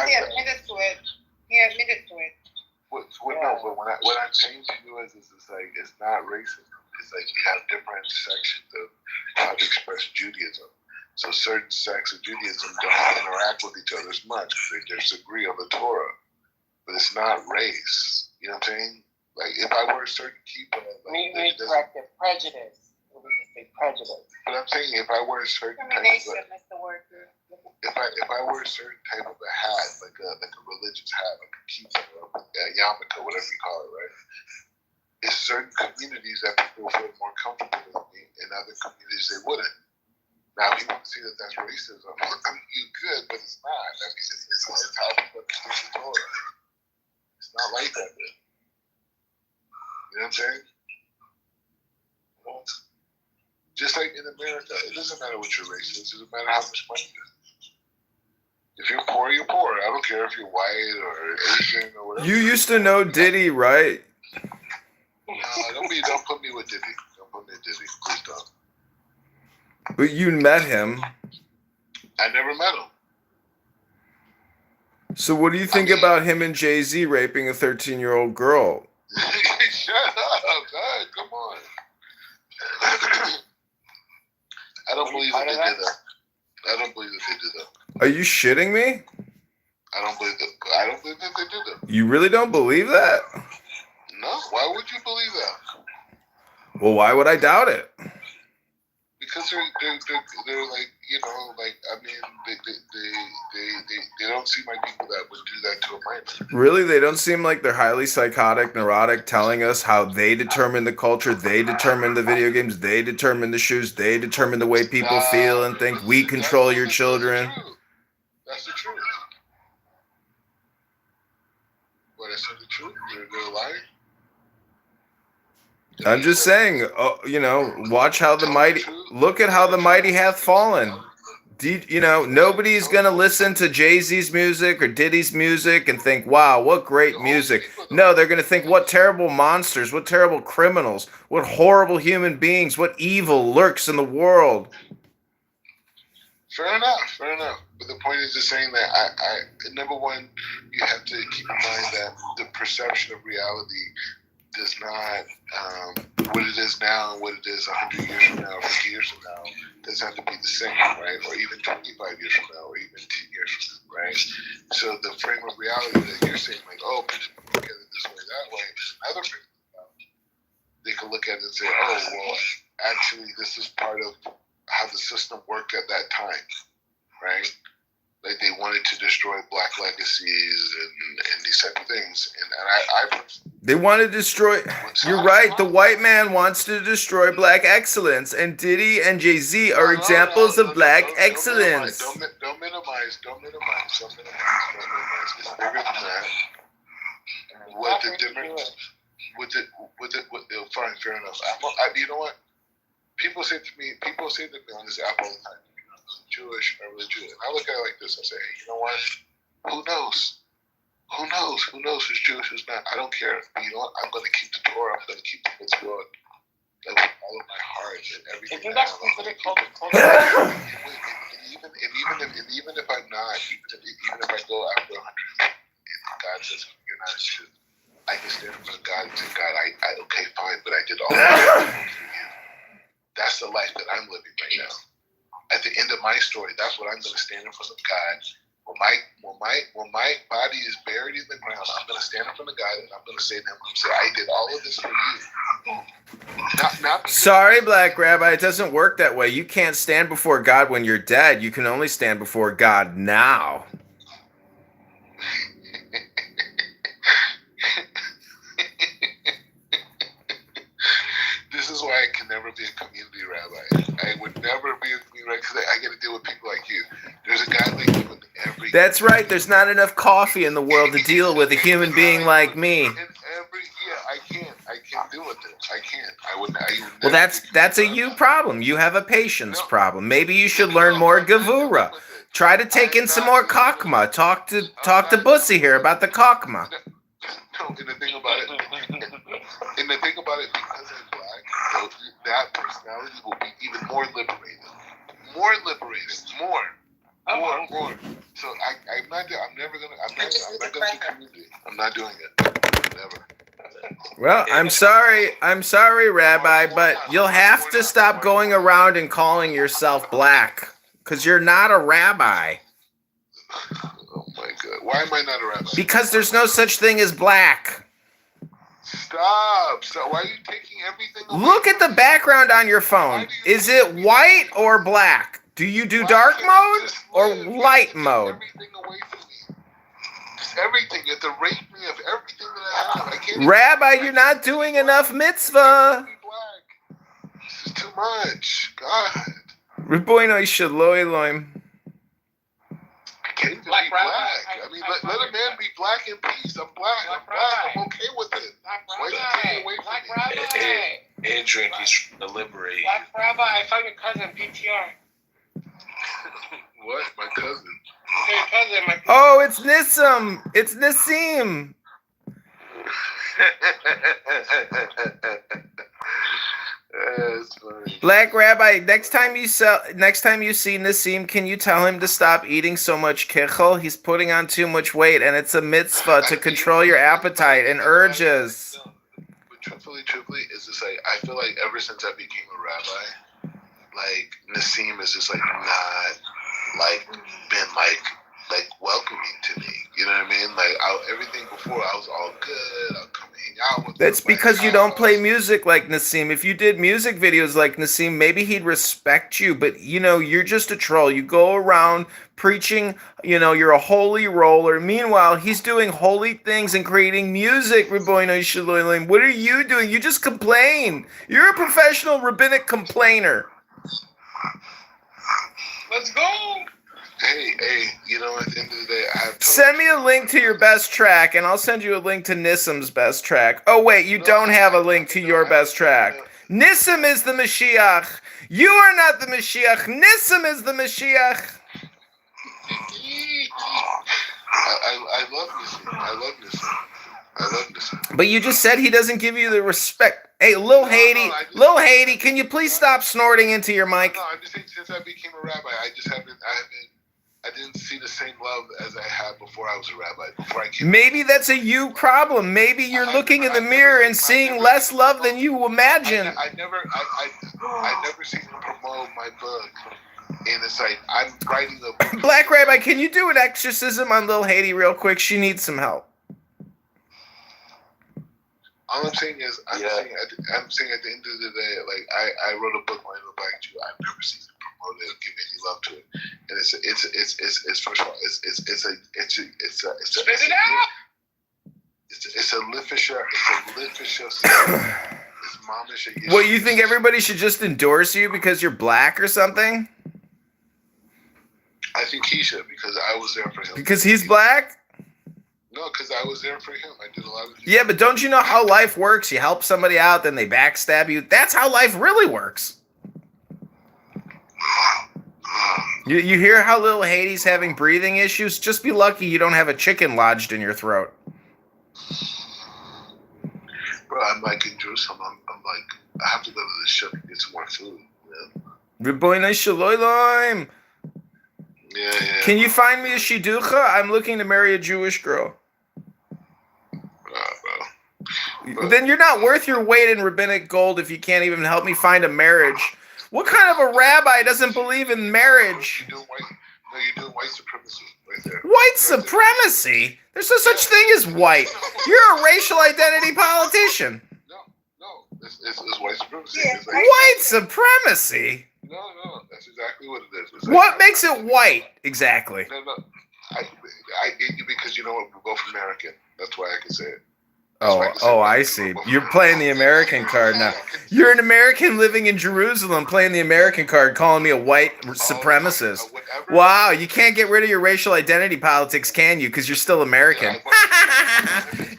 he admitted to it. He admitted to it. No, but what I'm saying to you is like, it's not racism. It's like you have different sections of how to express Judaism. So certain sects of Judaism don't interact with each other as much because they disagree on the Torah. But it's not race. You know what I'm saying? Like, if I were a certain keeper... We correct it. Prejudice. We just say prejudice. But I'm saying if I were a certain type of... If I wear a certain type of a hat, like a religious hat, like a kippah, a yarmulke, whatever you call it, right? It's certain communities that people feel more comfortable with me, and other communities they wouldn't. Now, if you want to see that that's racism, I mean, you could, but it's not. I mean, it's how people understand the Torah. It's not like that, man. You know what I'm saying? Well, just like in America, it doesn't matter what your race is. It doesn't matter how much money you have. If you're poor, you're poor. I don't care if you're white or Asian or whatever. You used to know Diddy, right? No, don't put me with Diddy. Don't put me with Diddy. Please don't. But you met him. I never met him. So what do you think about him and Jay-Z raping a 13-year-old girl? Shut up, God, come on. I don't believe that they did that. I don't believe that they did that. Are you shitting me? I don't believe that they did that. You really don't believe that? No, why would you believe that? Well, why would I doubt it? Because they're like, you know, like, I mean, they don't seem like people that would do that to a minor. Really? They don't seem like they're highly psychotic, neurotic, telling us how they determine the culture, they determine the video games, they determine the shoes, they determine the way people feel and think. We control your children. That's the truth. What, that's not the truth? They're lying? I'm just saying, you know, watch how the mighty, look at how the mighty hath fallen. You know, nobody's going to listen to Jay-Z's music or Diddy's music and think, wow, what great music. No, they're going to think, what terrible monsters, what terrible criminals, what horrible human beings, what evil lurks in the world. Fair enough. But the point is just saying that I number one, you have to keep in mind that the perception of reality does not, what it is now and what it is 100 years from now, 50 years from now, doesn't have to be the same, right? Or even 25 years from now, or even 10 years from now, right? So the frame of reality that you're saying, like, oh, people look at it this way, that way, another frame of reality. They can look at it and say, oh, well, actually, this is part of how the system worked at that time, right? Like they wanted to destroy black legacies and these type of things. And I they want to destroy. You're right. The white man wants to destroy black excellence, and Diddy and Jay-Z are examples of black excellence. Don't minimize. Don't minimize. It's bigger than that. What the difference? Fine, fair enough. You know what? People say to me on this app all the time, you know, I'm Jewish, I'm really Jewish. And I look at it like this, I say, hey, you know what? Who knows? Who knows who's Jewish, who's not? I don't care. But you know what? I'm going to keep the Torah. I'm going to keep the mitzvot. Like with all of my heart and everything. Isn't that considered culture? Even if I'm not, even if I go after 100, and God says you're not a Jew, I can stand in front of God and say, God, I okay, fine, but I did all that for you. That's the life that I'm living right now. At the end of my story, that's what I'm going to stand in front of God. When my body is buried in the ground, I'm going to stand in front of God and I'm going to say to him, I did all of this for you. Not Sorry, Black Rabbi, it doesn't work that way. You can't stand before God when you're dead. You can only stand before God now. This is why I can never be a community rabbi. I would never be a community rabbi because I get to deal with people like you. There's a guy like you in every... That's right. There's not enough coffee in the world to deal with a human being like me. I can't deal with it. I can't. I would well, that's a you problem. You have a patience problem. Maybe you should learn more Gevura. Try to take in some more Kakma. Talk to Bussy here about the Kakma. No, and the thing about it, because I'm black, that personality will be even more liberated. More. More. So I'm not gonna do community. I'm not doing it. Never. Well, I'm sorry, Rabbi, but you'll have to stop going around and calling yourself black, because you're not a rabbi. Oh my God! Why am I not a rabbi? Because there's no such thing as black. Stop! Why are you taking everything away? Look at the background on your phone. Is it white or black? Do you do dark mode or light mode? Everything away from me. Just everything. You have to rape me of everything that I have. I can't Rabbi, you're not doing enough mitzvah. This is too much. God. Ribono shelo Elohim. I can't even be black. I mean, let a man be black in peace. I'm black. I'm okay with it. Why are you taking away from me? And drink, he's trying to liberate. Black Rabbi, I found your cousin, PTR. What? My cousin? Your cousin, my Oh, it's Nissim. It's Nassim. That's funny. Black Rabbi, next time you see Nassim, can you tell him to stop eating so much kichel? He's putting on too much weight, and it's a mitzvah to control your appetite and urges. But truthfully, is just like I feel like ever since I became a rabbi, like Nassim is just like not like been like welcoming to me. You know what I mean? Like everything before, I was all good. I'll come hang out with. That's because you don't play music like Nassim. If you did music videos like Nassim, maybe he'd respect you. But you're just a troll. You go around preaching. You're a holy roller. Meanwhile, he's doing holy things and creating music. Ribono shelo Elohim. What are you doing? You just complain. You're a professional rabbinic complainer. Let's go. Hey, at the end of the day, I have to Send me a link to your best track, and I'll send you a link to Nissim's best track. Oh, wait, you don't have a link to your best track. Nissim is the Mashiach. You are not the Mashiach. Nissim is the Mashiach. I love Nissim. But you just said he doesn't give you the respect. Hey, Lil Haiti, can you please stop snorting into your mic? No, I'm just saying since I became a rabbi, I didn't see the same love as I had before I was a rabbi. Before I came. Maybe that's a you problem. Maybe you're looking in the mirror and seeing less love than you imagine. I never seen him promote my book, and it's like I'm writing a book. Black Rabbi, can you do an exorcism on Lil Haiti real quick? She needs some help. All I'm saying is, I'm saying at the end of the day, like I wrote a book on the Black Jew. I've never seen him promote it or give any love to it, and it's first of all, it's a literature. It's momish. What, you think everybody should just endorse you because you're black or something? I think he should because I was there for him. Because he's black? No, because I was there for him. I did a lot of things. Yeah, but don't you know how life works? You help somebody out, then they backstab you. That's how life really works. You hear how Lil Haiti's having breathing issues? Just be lucky you don't have a chicken lodged in your throat. Bro, I'm like in Jerusalem. I'm like, I have to go to the shop and get some more food. Ribono shelo Elohim. Yeah. Can you find me a shiducha? I'm looking to marry a Jewish girl. Bro. Then you're not worth your weight in rabbinic gold if you can't even help me find a marriage. What kind of a rabbi doesn't believe in marriage? You're doing white supremacy right there. White supremacy? There's no such thing as white. You're a racial identity politician. No. It's white supremacy. Yeah. It's like, White supremacy? No. That's exactly what it is. It's What like, makes it white, exactly? No. Because you know what? We're both American. That's why I can say it. I see. You're playing the American card now. You're an American living in Jerusalem playing the American card, calling me a white supremacist. Wow, you can't get rid of your racial identity politics, can you? Because you're still American.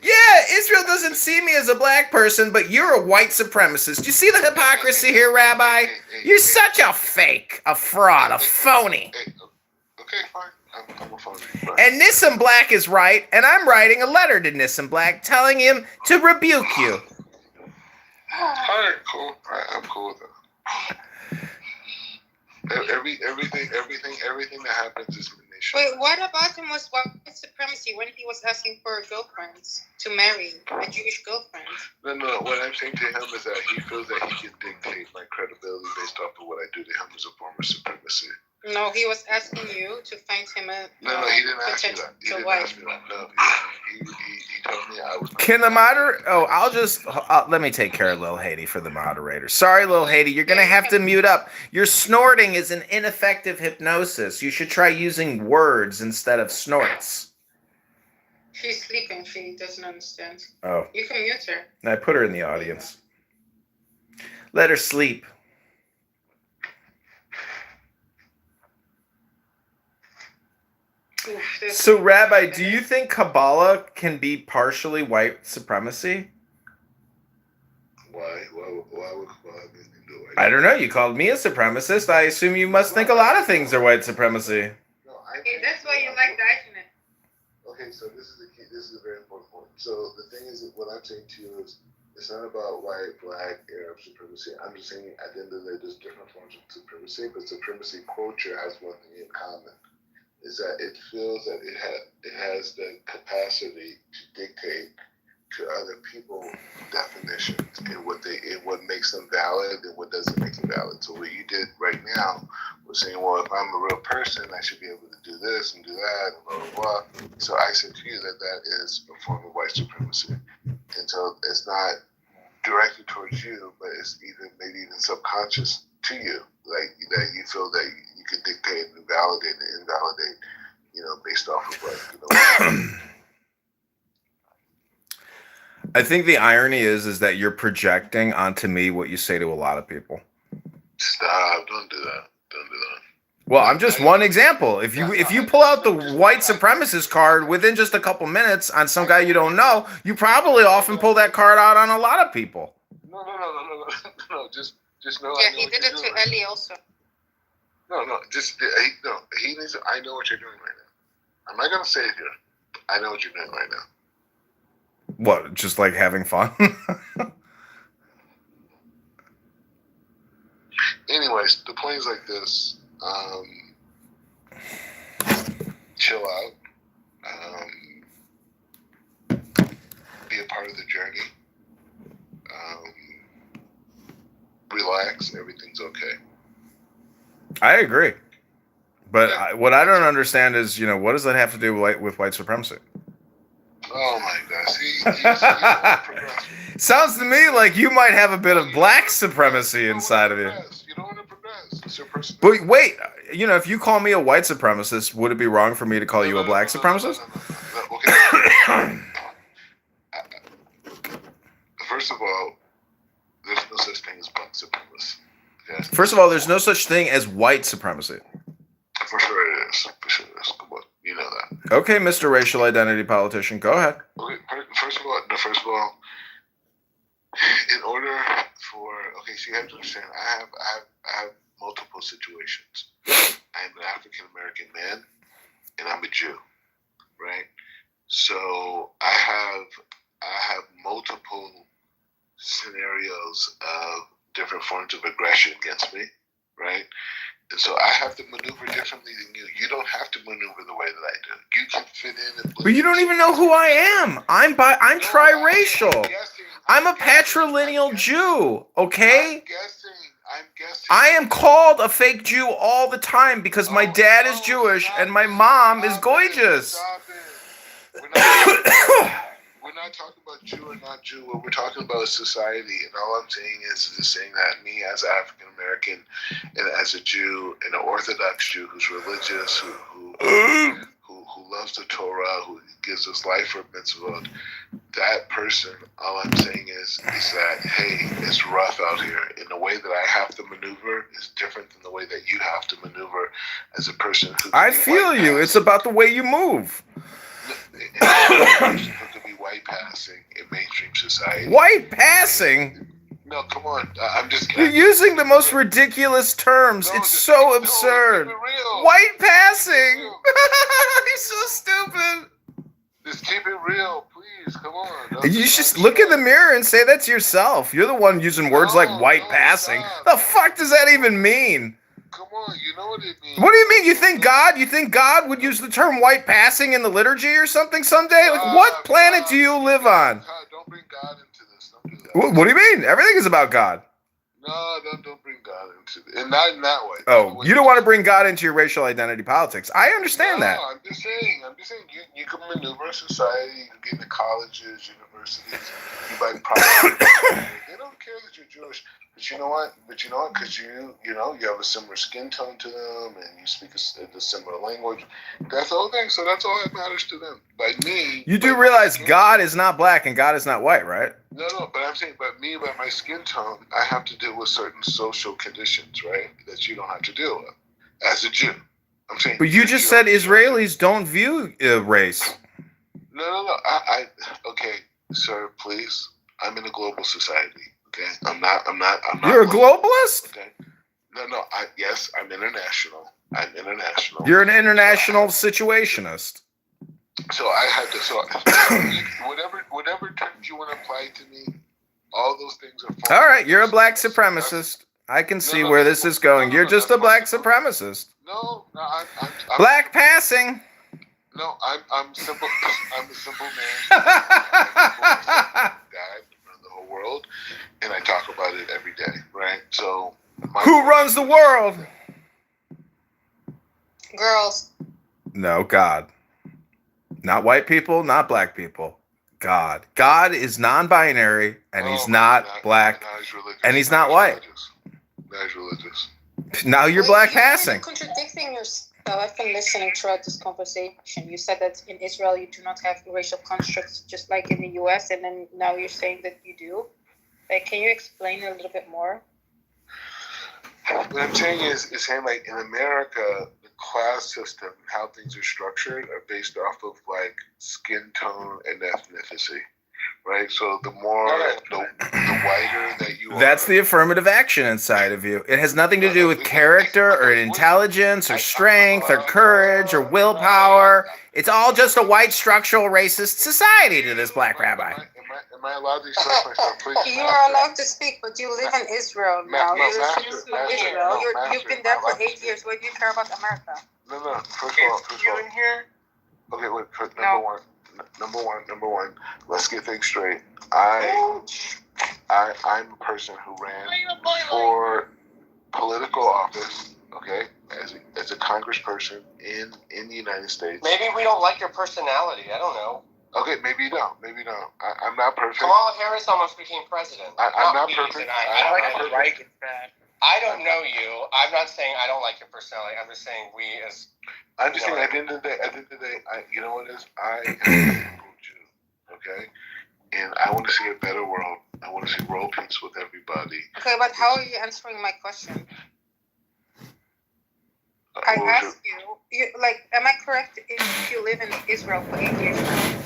Yeah, Israel doesn't see me as a black person, but you're a white supremacist. You see the hypocrisy here, Rabbi? You're such a fake, a fraud, a phony. Okay, fine. I'm a phony. And Nissim Black is right, and I'm writing a letter to Nissim Black telling him to rebuke you. Alright, cool. I'm cool with that. everything that happens is nation. Wait, what about him was white supremacy when he was asking for girlfriends to marry, a Jewish girlfriend? No. What I'm saying to him is that he feels that he can dictate my credibility based off of what I do to him as a form of supremacy. No, he was asking you to find him a No, he didn't ask me that. He didn't ask me that. No, he told me I was. Can the moderator? Oh, let me take care of Lil Haiti for the moderator. Sorry, Lil Haiti, you're gonna have to mute up. Your snorting is an ineffective hypnosis. You should try using words instead of snorts. She's sleeping. She doesn't understand. Oh. You can mute her. I put her in the audience. Let her sleep. So, Rabbi, do you think Kabbalah can be partially white supremacy? Why would Kabbalah be white? I don't know. You called me a supremacist. I assume you must think a lot of things are white supremacy. No, Okay, that's why you like dieting it. Okay, so this is the key. This is a very important point. So the thing is, what I'm saying to you is, it's not about white, black, Arab supremacy. I'm just saying at the end of the day, there's different forms of supremacy, but supremacy culture has one thing in common. Is that it feels that it has the capacity to dictate to other people definitions and what makes them valid and what doesn't make them valid. So what you did right now was saying, well, if I'm a real person, I should be able to do this and do that and blah blah blah. So I said to you that is a form of white supremacy, and so it's not directed towards you, but it's maybe even subconscious to you, like that you feel that you can dictate and validate and invalidate, based off of what. I think the irony is that you're projecting onto me what you say to a lot of people. Stop! Don't do that. Well, I'm just one example. If you pull out the white supremacist card within just a couple minutes on some guy you don't know, you probably often pull that card out on a lot of people. No. Just know. Yeah, he did it to Ellie also. No. He needs to. I know what you're doing right now. I'm not gonna say it here. I know what you're doing right now. What? Just like having fun? Anyways, the point is like this. Chill out. Be a part of the journey. Relax. Everything's okay. I agree. But what I don't understand is, what does that have to do with white supremacy? Oh my gosh. Sounds to me like you might have a bit of black supremacy inside of you. You don't want to progress. It's your personality. But wait, if you call me a white supremacist, would it be wrong for me to call you a black supremacist? No. Okay. First of all, there's no such thing as black supremacy. Okay? First of all, there's no such thing as white supremacy. For sure it is. Come on. You know that. Okay, Mr. Racial Identity Politician, go ahead. Okay, first of all, in order for so you have to understand, I have multiple situations. I am an African American man, and I'm a Jew, right? So I have multiple scenarios of different forms of aggression against me, right? And so I have to maneuver differently than you. You don't have to maneuver the way that I do. You can fit in and. But you don't even know who I am. I'm triracial. I'm a patrilineal Jew. Okay. I'm guessing. I am called a fake Jew all the time because my dad is Jewish and my mom is gorgeous. We're not talking about Jew or not Jew. What we're talking about is society, and all I'm saying is saying that me as an African American and as a Jew, and an Orthodox Jew who's religious, who loves the Torah, who gives us life for mitzvot, that person, all I'm saying is that, hey, it's rough out here, and the way that I have to maneuver is different than the way that you have to maneuver as a person who. I feel you. It's about the way you move. Who could be white passing in mainstream society. White passing? No, come on. I'm just You're using the most ridiculous terms. It's so absurd. White passing? You're so stupid. Just keep it real, please. Come on. You just look in the mirror and say that to yourself. You're the one using words like white passing. The fuck does that even mean? come on, you know what it means. What do you mean? You think God would use the term white passing in the liturgy or something someday? Like, what planet do you live on? God, don't bring God into this. Don't do that. What do you mean? Everything is about God. No, don't bring God into it. And not in that way. Oh, you don't want to bring God into your racial identity politics. I understand that. I'm just saying you can maneuver a society, you can get into colleges, universities, you buy property. They don't care that you're Jewish. But you know what? Because you have a similar skin tone to them and you speak a similar language. That's the whole thing. So that's all that matters to them. By me, you do realize God is not black and God is not white, right? No, but I'm saying, by my skin tone, I have to deal with certain social conditions, right? That you don't have to deal with as a Jew. I'm saying. But you just said Israelis don't view race. No. Okay, sir, please. I'm in a global society. Okay, I'm not. You're a globalist? Okay. No. Yes, I'm international. You're an international situationist. So I had to. So whatever terms you want to apply to me, all those things are. All right, you're a black supremacist. I can see where this is going. You're just a black supremacist. No, I'm black passing. No, I'm simple. I'm a simple man. Dad in the whole world, and I talk about it every day, right? So, who runs the world? Girls. No, God. Not white people, not black people. God. God is non-binary, and he's not black, and he's not white. Now he's religious. Now you're black passing. You're contradicting yourself. I've been listening throughout this conversation. You said that in Israel you do not have racial constructs just like in the US, and then now you're saying that you do. Like, can you explain a little bit more? What I'm saying is saying like in America, the class system, how things are structured, are based off of like skin tone and ethnicity, right? So the more the whiter that you are. That's the affirmative action inside of you. It has nothing to do with character or intelligence or strength or courage or willpower. It's all just a white structural racist society to this black rabbi. Am I allowed to express myself, please? You are allowed to speak, but you live in Israel now. You're a citizen of Israel. You've been there for 8 years. Why do you care about America? No. First of all. in here? Okay, wait. Number one. Let's get things straight. I'm a person who ran for political office. Okay, as a congressperson in the United States. Maybe we don't like your personality. I don't know. Okay, maybe you don't. I'm not perfect. Kamala Harris almost became president. I'm not perfect. I don't know you. I'm not saying I don't like your personality. I'm just saying I'm just saying at the end of the day, you know what it is? I am a Jew, okay? And I want to see a better world. I want to see world peace with everybody. Okay, but how are you answering my question? I asked you, am I correct if you live in Israel for 8 years now?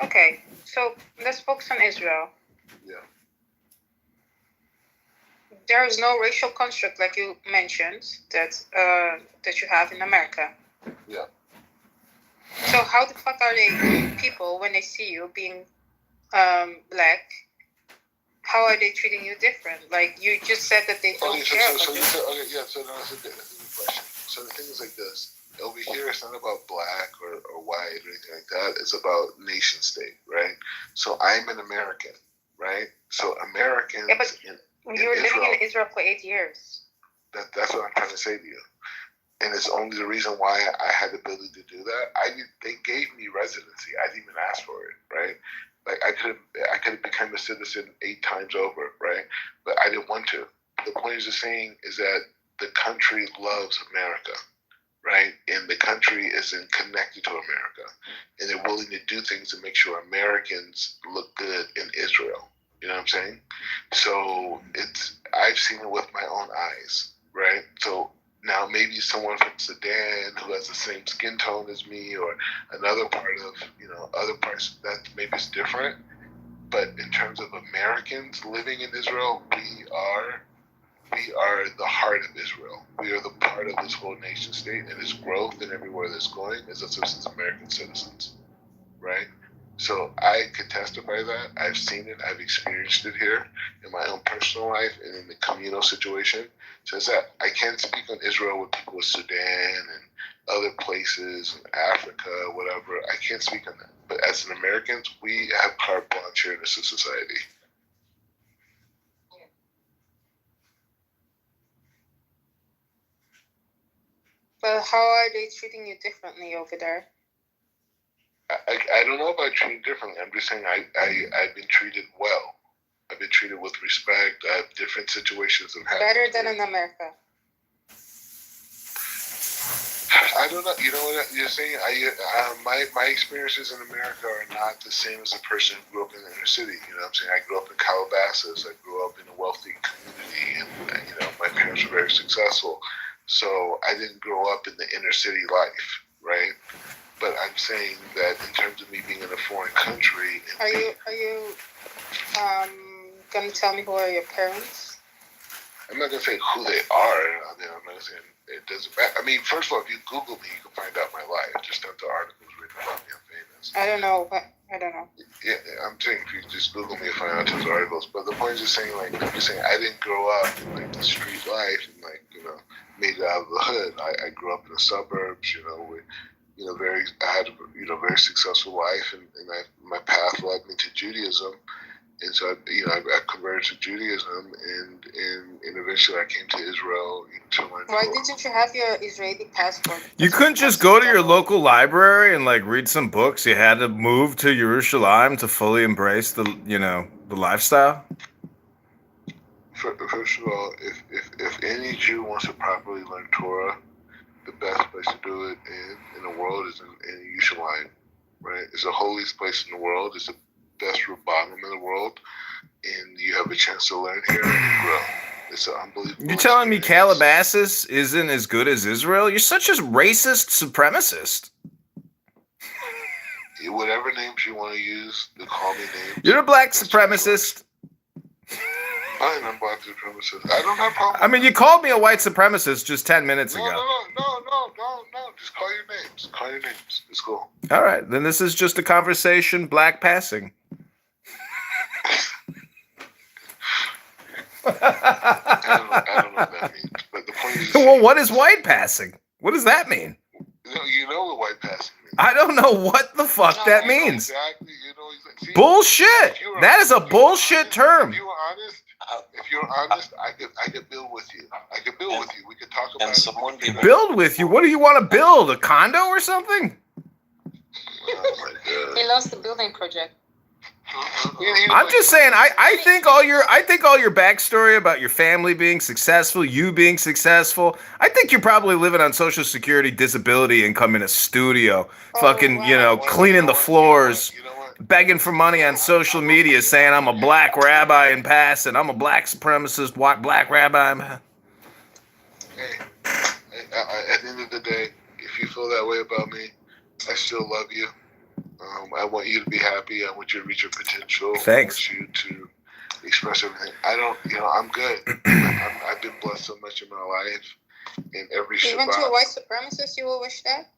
Okay, so let's focus on Israel. Yeah. There is no racial construct, like you mentioned, that you have in America. Yeah. So how the fuck are they people when they see you being black? How are they treating you different? Like, you just said that they don't care. So that's a good question. So the thing is like this. Over here, it's not about black or white or anything like that. It's about nation state, right? So I'm an American, right? So Americans in you're living in Israel for 8 years. That's what I'm trying to say to you. And it's only the reason why I had the ability to do that. They gave me residency. I didn't even ask for it, right? Like I could have become a citizen 8 times over, right? But I didn't want to. The point is just saying is that the country loves America, right? And the country isn't connected to America, and they're willing to do things to make sure Americans look good in Israel. You know what I'm saying? So I've seen it with my own eyes, right? So now maybe someone from Sudan who has the same skin tone as me, or another part of, other parts, that maybe it's different. But in terms of Americans living in Israel, we are the heart of Israel. We are the part of this whole nation state, and its growth and everywhere that's going is us as American citizens, right? So I could testify that. I've seen it. I've experienced it here in my own personal life and in the communal situation. Says that I can't speak on Israel with people with Sudan and other places in Africa, whatever. I can't speak on that. But as an Americans, we have carte blanche here in this society. But how are they treating you differently over there? I don't know about treating differently. I'm just saying I've been treated well. I've been treated with respect. I have different situations of having. Better than in America. I don't know. You know what you're saying? My experiences in America are not the same as a person who grew up in the inner city. You know what I'm saying? I grew up in Calabasas. I grew up in a wealthy community, and you know my parents were very successful. So I didn't grow up in the inner city life, right? But I'm saying that in terms of me being in a foreign country. Are you gonna tell me who are your parents? I'm not gonna say who they are. I mean, I'm not saying it doesn't matter. I mean, first of all, if you Google me, you can find out my life. Just not the articles written about me. I'm famous. I don't know. I don't know. Yeah, I'm saying if you just Google me, you find out those articles. But the point is just saying, like, I'm just saying I didn't grow up in like the street life and like made it out of the hood. I grew up in the suburbs. With I had a very successful life, and my path led me to Judaism. And so, I converted to Judaism, and eventually I came to Israel to learn. Why didn't you have your Israeli passport? You couldn't just go to your local library and like read some books. You had to move to Jerusalem to fully embrace the lifestyle. First of all, if any Jew wants to properly learn Torah, the best place to do it in the world is in Yerushalayim, right? It's the holiest place in the world. It's the best Rabbanim in the world, and you have a chance to learn here and grow. It's an unbelievable. You're telling me Calabasas isn't as good as Israel? You're such a racist supremacist. Whatever names you want to use, they call me names. You're a black supremacist. Fine, I'm black supremacist. I don't have problems. I mean, you called me a white supremacist just 10 minutes ago. No. Just call your names. Call your names. It's cool. All right, then this is just a conversation, black passing. I don't know what that means, but the point is. Well, what is white passing? What does that mean? You know what white passing means. I don't know what the fuck that means. Exactly. See, bullshit. That is a bullshit term. If you're honest, I could build with you. We could talk about it. Build with you? What do you want to build? A condo or something? Oh my God. He lost the building project. I'm just saying. I think all your backstory about your family being successful, you being successful. I think you're probably living on Social Security disability income in a studio, cleaning the floors, begging for money on social media, saying I'm a black rabbi in passing. I'm a black supremacist, black rabbi. Hey, at the end of the day, if you feel that way about me, I still love you. I want you to be happy. I want you to reach your potential. Thanks. I want you to express everything. I'm good. I've been blessed so much in my life. And every Shabbat. Even to a white supremacist, you will wish that?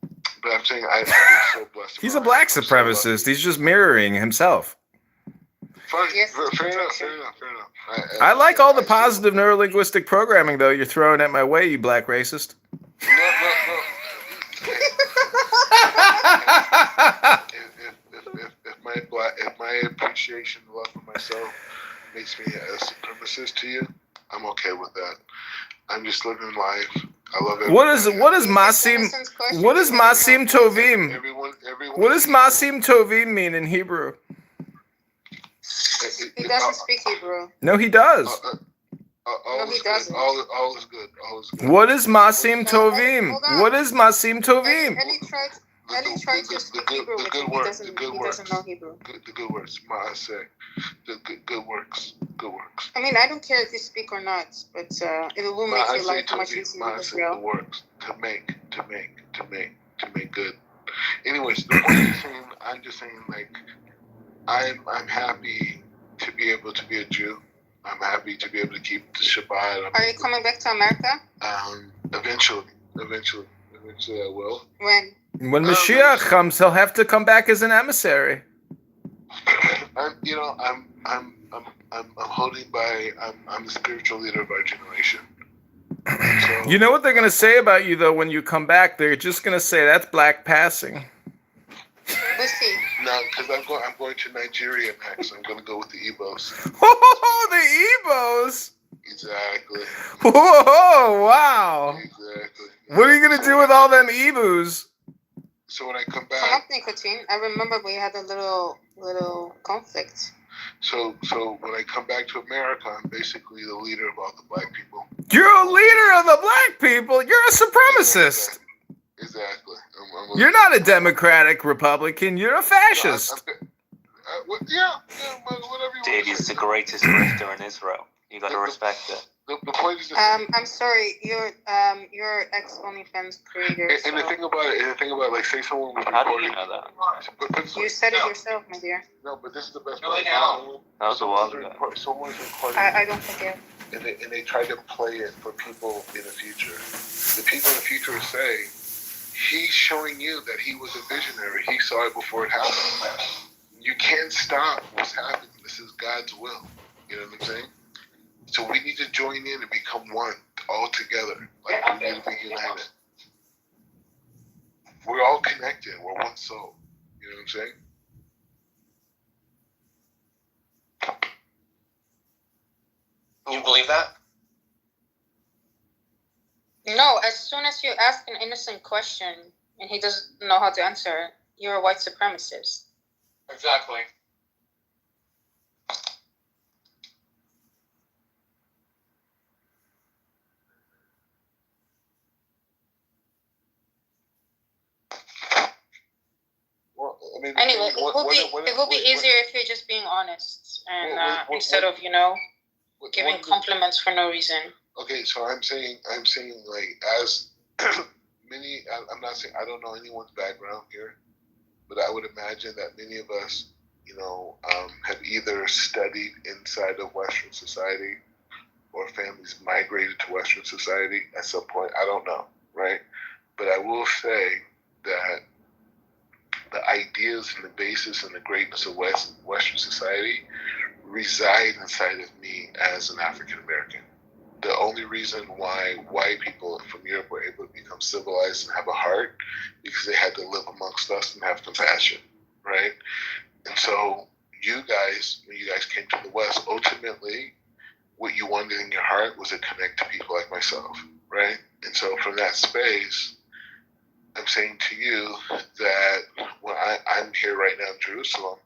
But I'm saying I've been so blessed. He's a black supremacist. He's just mirroring himself. Fine. Yes. Fair enough. I like all the positive neurolinguistic programming, though, you're throwing at my way, you black racist. No. If my appreciation and love for myself makes me a supremacist to you, I'm okay with that. I'm just living life. I love it. What is Masim Tovim? What does Masim Tovim mean in Hebrew? He doesn't speak Hebrew. No, he does. No, he doesn't. All is good. What is Masim Tovim? What is Masim Tovim? And he tried to speak Hebrew with him. He doesn't know Hebrew. The good words, Maaseh. The good works. I mean, I don't care if you speak or not, but it will make your life much easier in Israel. The works to make good. Anyways, the point is saying, I'm just saying, like, I'm happy to be able to be a Jew. I'm happy to be able to keep the Shabbat. Are you coming back to America? Eventually I will. When Mashiach comes, he'll have to come back as an emissary. I'm holding by. I'm the spiritual leader of our generation. So, You know what they're gonna say about you though when you come back? They're just gonna say that's black passing. We'll see. no, because I'm going to Nigeria next. I'm going to go with the Igbos. Oh, the Ebos! Exactly. Whoa! Wow! Exactly. What are you gonna do with all them Ebos? So when I come Come back, up, Nicotine. I remember we had a little conflict. so when I come back to America, I'm basically the leader of all the black people. You're a leader of the black people. You're a supremacist. Exactly. You're not a Democratic Republican. You're a fascist. Yeah, whatever you Dude, want to he's say. the greatest grifter in Israel. You gotta respect it. The point is, I'm sorry, you're ex OnlyFans creator. and the thing about it, like, say someone was How do you recording. know that? But You said it yourself, my dear. no, but this is the best part. That was a while ago. Someone's recording. I don't forget. And they try to play it for people in the future. The people in the future say, he's showing you that he was a visionary. He saw it before it happened. You can't stop what's happening. This is God's will. You know what I'm saying? So we need to join in and become one, all together. Like, we need to be united. We're all connected. We're one soul. You know what I'm saying? You believe that? No, as soon as you ask an innocent question and he doesn't know how to answer, you're a white supremacist. Exactly. Well, I mean, Anyway, it will be easier if you're just being honest and instead of giving compliments for no reason. Okay, so I'm saying like, as many, I'm not saying, I don't know anyone's background here, but I would imagine that many of us, have either studied inside of Western society or families migrated to Western society at some point. I don't know, right? But I will say that the ideas and the basis and the greatness of Western society reside inside of me as an African American. The only reason why white people from Europe were able to become civilized and have a heart, because they had to live amongst us and have compassion, right? And so you guys, when you guys came to the West, ultimately what you wanted in your heart was to connect to people like myself, right? And so from that space, I'm saying to you that when I'm here right now in Jerusalem,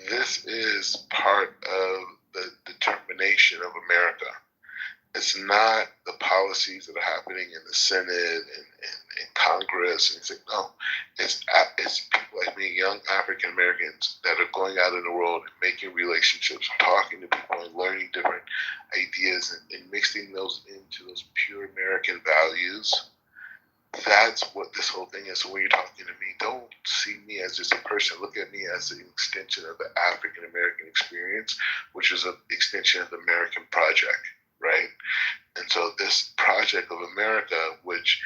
this is part of the determination of America. It's not the policies that are happening in the Senate and Congress. And it's like, no, it's people like me, young African Americans, that are going out in the world and making relationships, talking to people and learning different ideas and mixing those into those pure American values. That's what this whole thing is. So when you're talking to me, don't see me as just a person. Look at me as an extension of the African American experience, which is an extension of the American project, right? And so this project of America, which,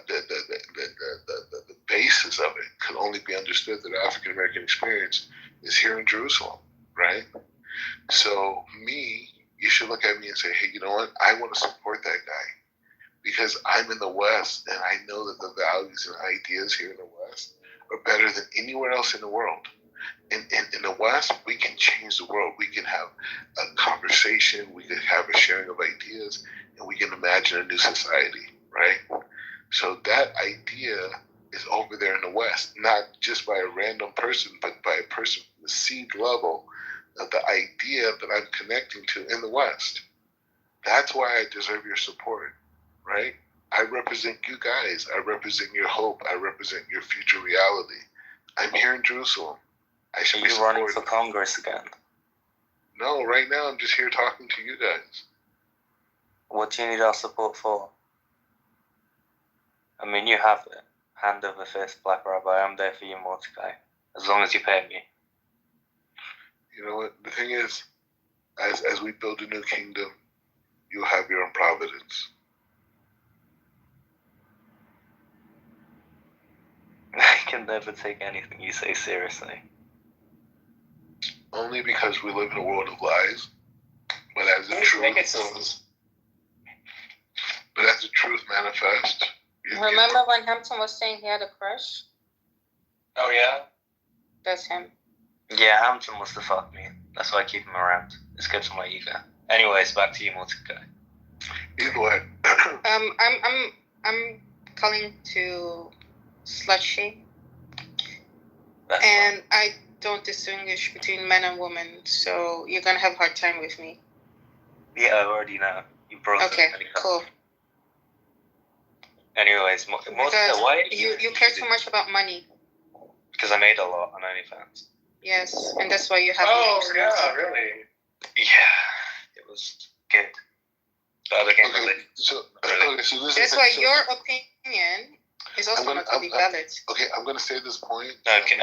the basis of it could only be understood that the African American experience is here in Jerusalem, right? So you should look at me and say, hey, you know what? I want to support that guy because I'm in the West and I know that the values and ideas here in the West are better than anywhere else in the world. In the West, we can change the world. We can have a conversation. We can have a sharing of ideas, and we can imagine a new society, right? So that idea is over there in the West, not just by a random person, but by a person from the seed level of the idea that I'm connecting to in the West. That's why I deserve your support, right? I represent you guys. I represent your hope. I represent your future reality. I'm here in Jerusalem. I should be running for Congress again? No, right now I'm just here talking to you guys. What do you need our support for? I mean, you have it. Hand over fist, Black Rabbi. I'm there for you, Mordecai. As long as you pay me. You know what? The thing is, as we build a new kingdom, you'll have your own providence. can never take anything you say seriously. Only because we live in a world of lies. But as the truth manifests. Remember when Hampton was saying he had a crush? Oh yeah. That's him. Yeah, Hampton wants to fuck me. That's why I keep him around. It's good for my ego. Anyways, back to you, Mordecai. Either way. I'm calling to slut shame, That's and I don't distinguish between men and women. So you're gonna have a hard time with me. Yeah, I already know. You broke Okay, it. cool. Anyways, Mordecai, why you care too much about money. Because I made a lot on OnlyFans. Yes, and that's why you have. Oh yeah, really? Yeah, it was good. The other game was That's why your opinion is also not really valid. Okay, I'm gonna say this point. Okay.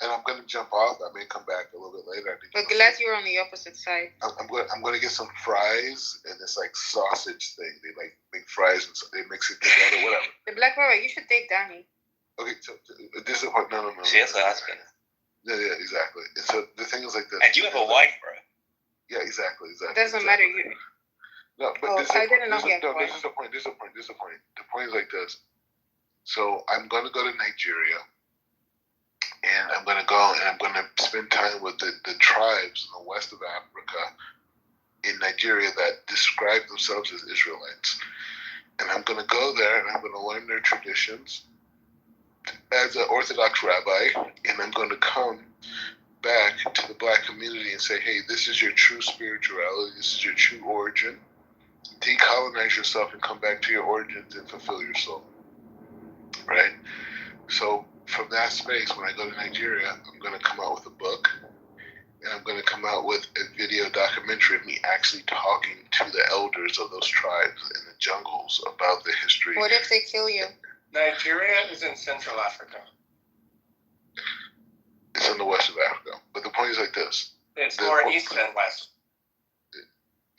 And I'm gonna jump off. I may come back a little bit later. But glad you're on the opposite side. I'm gonna get some fries and this like sausage thing. They like make fries and they mix it together, whatever. The Black Rabbit, you should date Danny. Okay, so this is the part. No. She has a husband. Yeah, exactly. And so the thing is like this. And you have a wife, bro. Yeah, exactly. It doesn't matter. You. No, but I didn't know yet. This is the point. The point is like this. So I'm gonna go to Nigeria, and I'm gonna spend time with the tribes in the west of Africa, in Nigeria, that describe themselves as Israelites. And I'm gonna go there and I'm gonna learn their traditions as an Orthodox rabbi, and I'm gonna come back to the black community and say, hey, this is your true spirituality, this is your true origin. Decolonize yourself and come back to your origins and fulfill your soul. Right? So from that space, when I go to Nigeria, I'm going to come out with a book, and I'm going to come out with a video documentary of me actually talking to the elders of those tribes in the jungles about the history. What if they kill you? Nigeria is in Central Africa. It's in the west of Africa. But the point is like this. It's more east than west.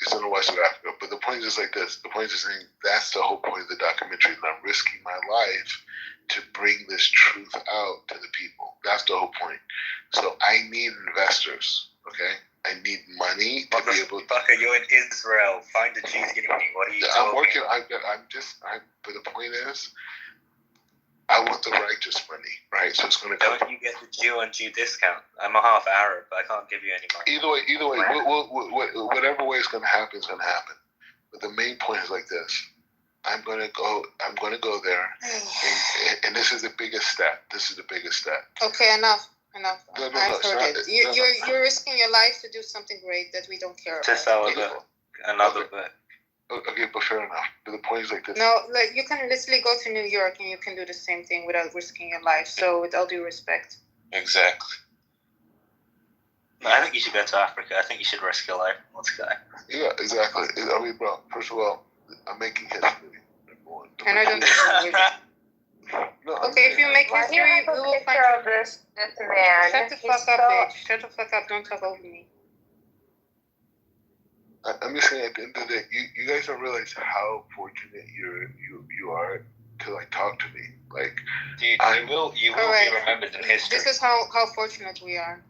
It's in the west of Africa. But the point is like this. The point is saying that's the whole point of the documentary, and I'm risking my life to bring this truth out to the people. That's the whole point. So I need investors, okay? I need money to be able to... Fucker, you're in Israel. Find the Jews getting money. What are you talking? I'm working. But the point is, I want the righteous money, right? So it's going to come... Don't you get the Jew on Jew discount? I'm a half Arab, but I can't give you any money. Either way, whatever way it's going to happen is going to happen. But the main point is like this. I'm gonna go there, and this is the biggest step. Okay, enough. No, I've heard it. You're risking your life to do something great that we don't care about. To sell another book. Okay, but fair enough. But the point is like this. No, like you can literally go to New York and you can do the same thing without risking your life. So, with all due respect. Exactly. No, I think you should go to Africa. I think you should risk your life. Let's go. Yeah, exactly. I mean, bro. First of all, I'm making history. And I don't disagree with you. No, okay, if you make history, we will find you. This man. Shut the fuck up, bitch. Shut the fuck up. Don't talk over me. I'm just saying, at the end of the day, you guys don't realize how fortunate you are to like talk to me. Like, dude, you will be remembered in history. This is how fortunate we are.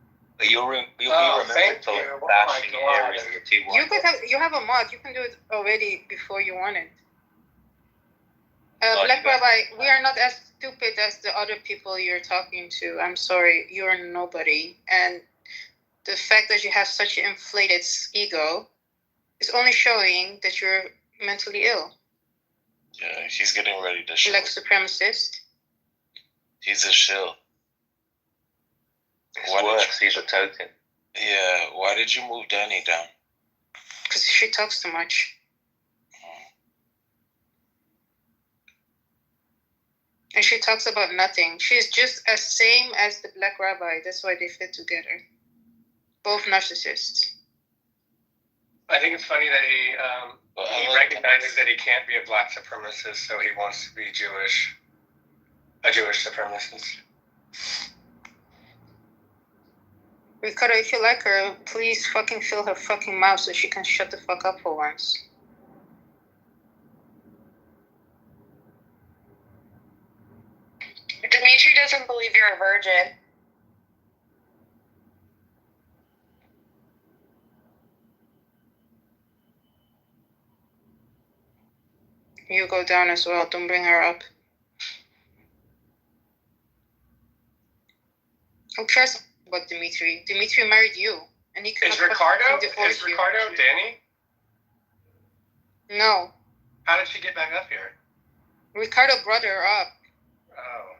You'll be remembered for like bashing areas of the T1. You have a mod. You can do it already before you want it. Black Rabbi, we are not as stupid as the other people you're talking to. I'm sorry, you're nobody. And the fact that you have such an inflated ego is only showing that you're mentally ill. Yeah, he's getting ready to shill. Black supremacist. He's a shill. He's a token. Yeah, why did you move Danny down? Because she talks too much. And she talks about nothing. She's just as same as the Black Rabbi. That's why they fit together. Both narcissists. I think it's funny that he recognizes that he can't be a black supremacist, so he wants to be Jewish. A Jewish supremacist. Ricardo, if you like her, please fucking fill her fucking mouth so she can shut the fuck up for once. Dimitri doesn't believe you're a virgin. You go down as well. Don't bring her up. Who cares about Dimitri? Dimitri married you, and he could Is Ricardo Danny? No. How did she get back up here? Ricardo brought her up. Oh.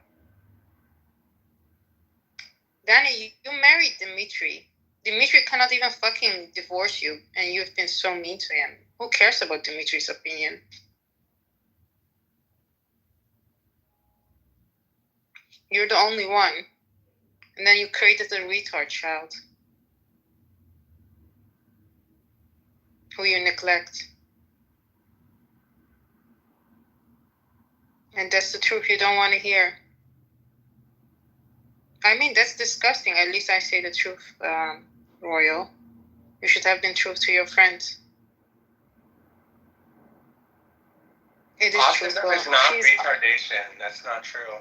Danny, you married Dimitri. Dimitri cannot even fucking divorce you, and you've been so mean to him. Who cares about Dimitri's opinion? You're the only one. And then you created a retard child who you neglect. And that's the truth you don't want to hear. I mean, that's disgusting. At least I say the truth, Royal. You should have been true to your friends. It is Autism truthful. is not retardation. That's not true.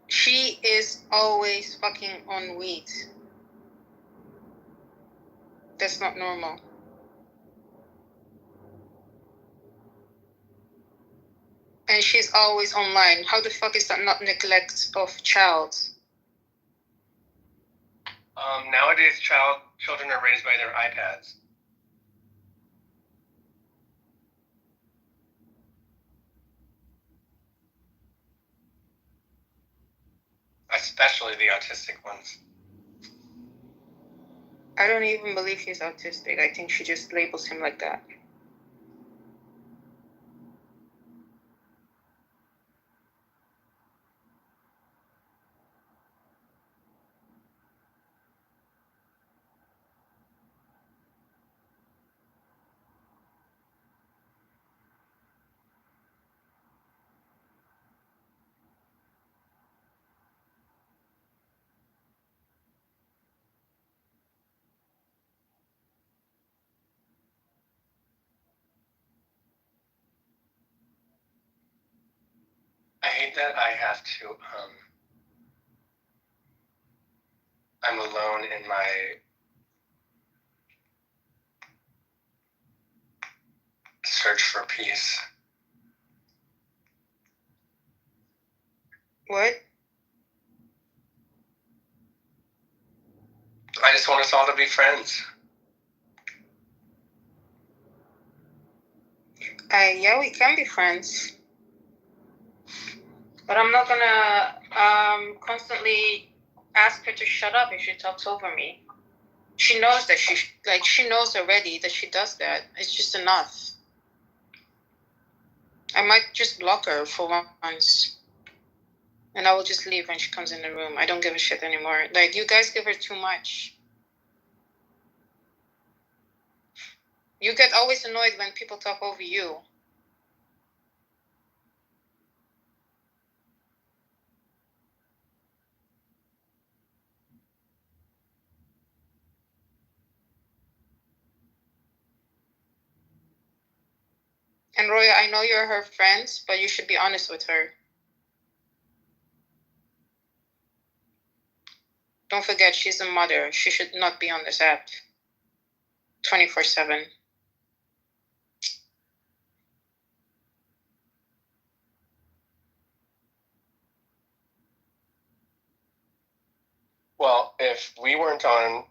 She is always fucking on weed. That's not normal. And she's always online. How the fuck is that not neglect of child? Nowadays, children are raised by their iPads. Especially the autistic ones. I don't even believe he's autistic. I think she just labels him like that. I hate that I have to, I'm alone in my search for peace. What? I just want us all to be friends. Yeah, we can be friends. But I'm not gonna constantly ask her to shut up if she talks over me. She knows that she knows already that she does that. It's just enough. I might just block her for once. And I will just leave when she comes in the room. I don't give a shit anymore. Like, you guys give her too much. You get always annoyed when people talk over you. And Roya, I know you're her friend, but you should be honest with her. Don't forget, she's a mother. She should not be on this app 24/7. Well, if we weren't on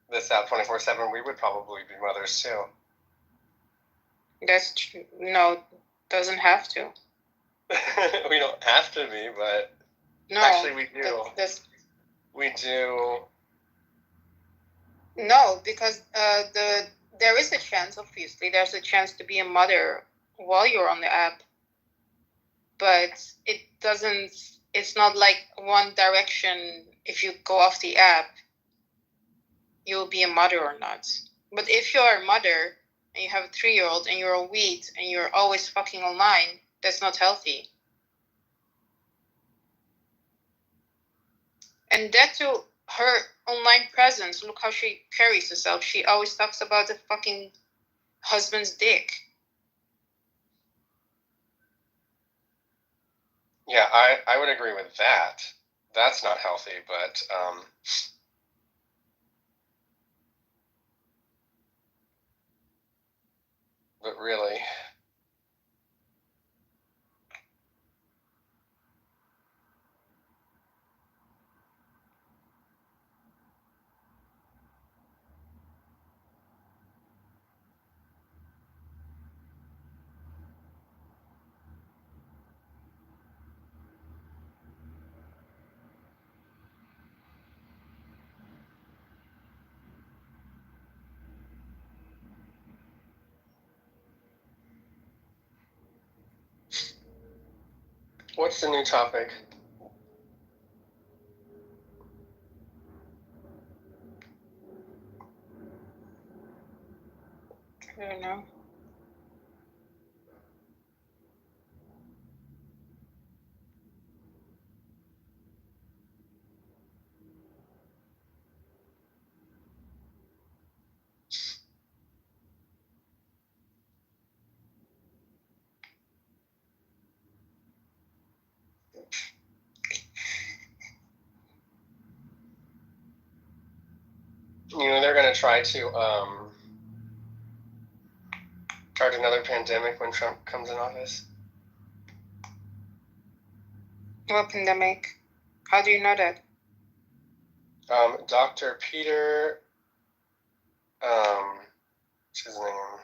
this app 24/7, we would probably be mothers too. No, doesn't have to. We don't have to be, but No, actually we do. We do. No, because there is a chance, obviously, there's a chance to be a mother while you're on the app, but it's not like one direction. If you go off the app, you'll be a mother or not. But if you're a mother and you have a 3-year-old and you're a weed and you're always fucking online, that's not healthy. And that too, her online presence, look how she carries herself. She always talks about the fucking husband's dick. Yeah, I would agree with that. That's not healthy, but really, what's the new topic? I don't know. They're going to try to start another pandemic when Trump comes in office. What pandemic? How do you know that? Dr. Peter, what's his name?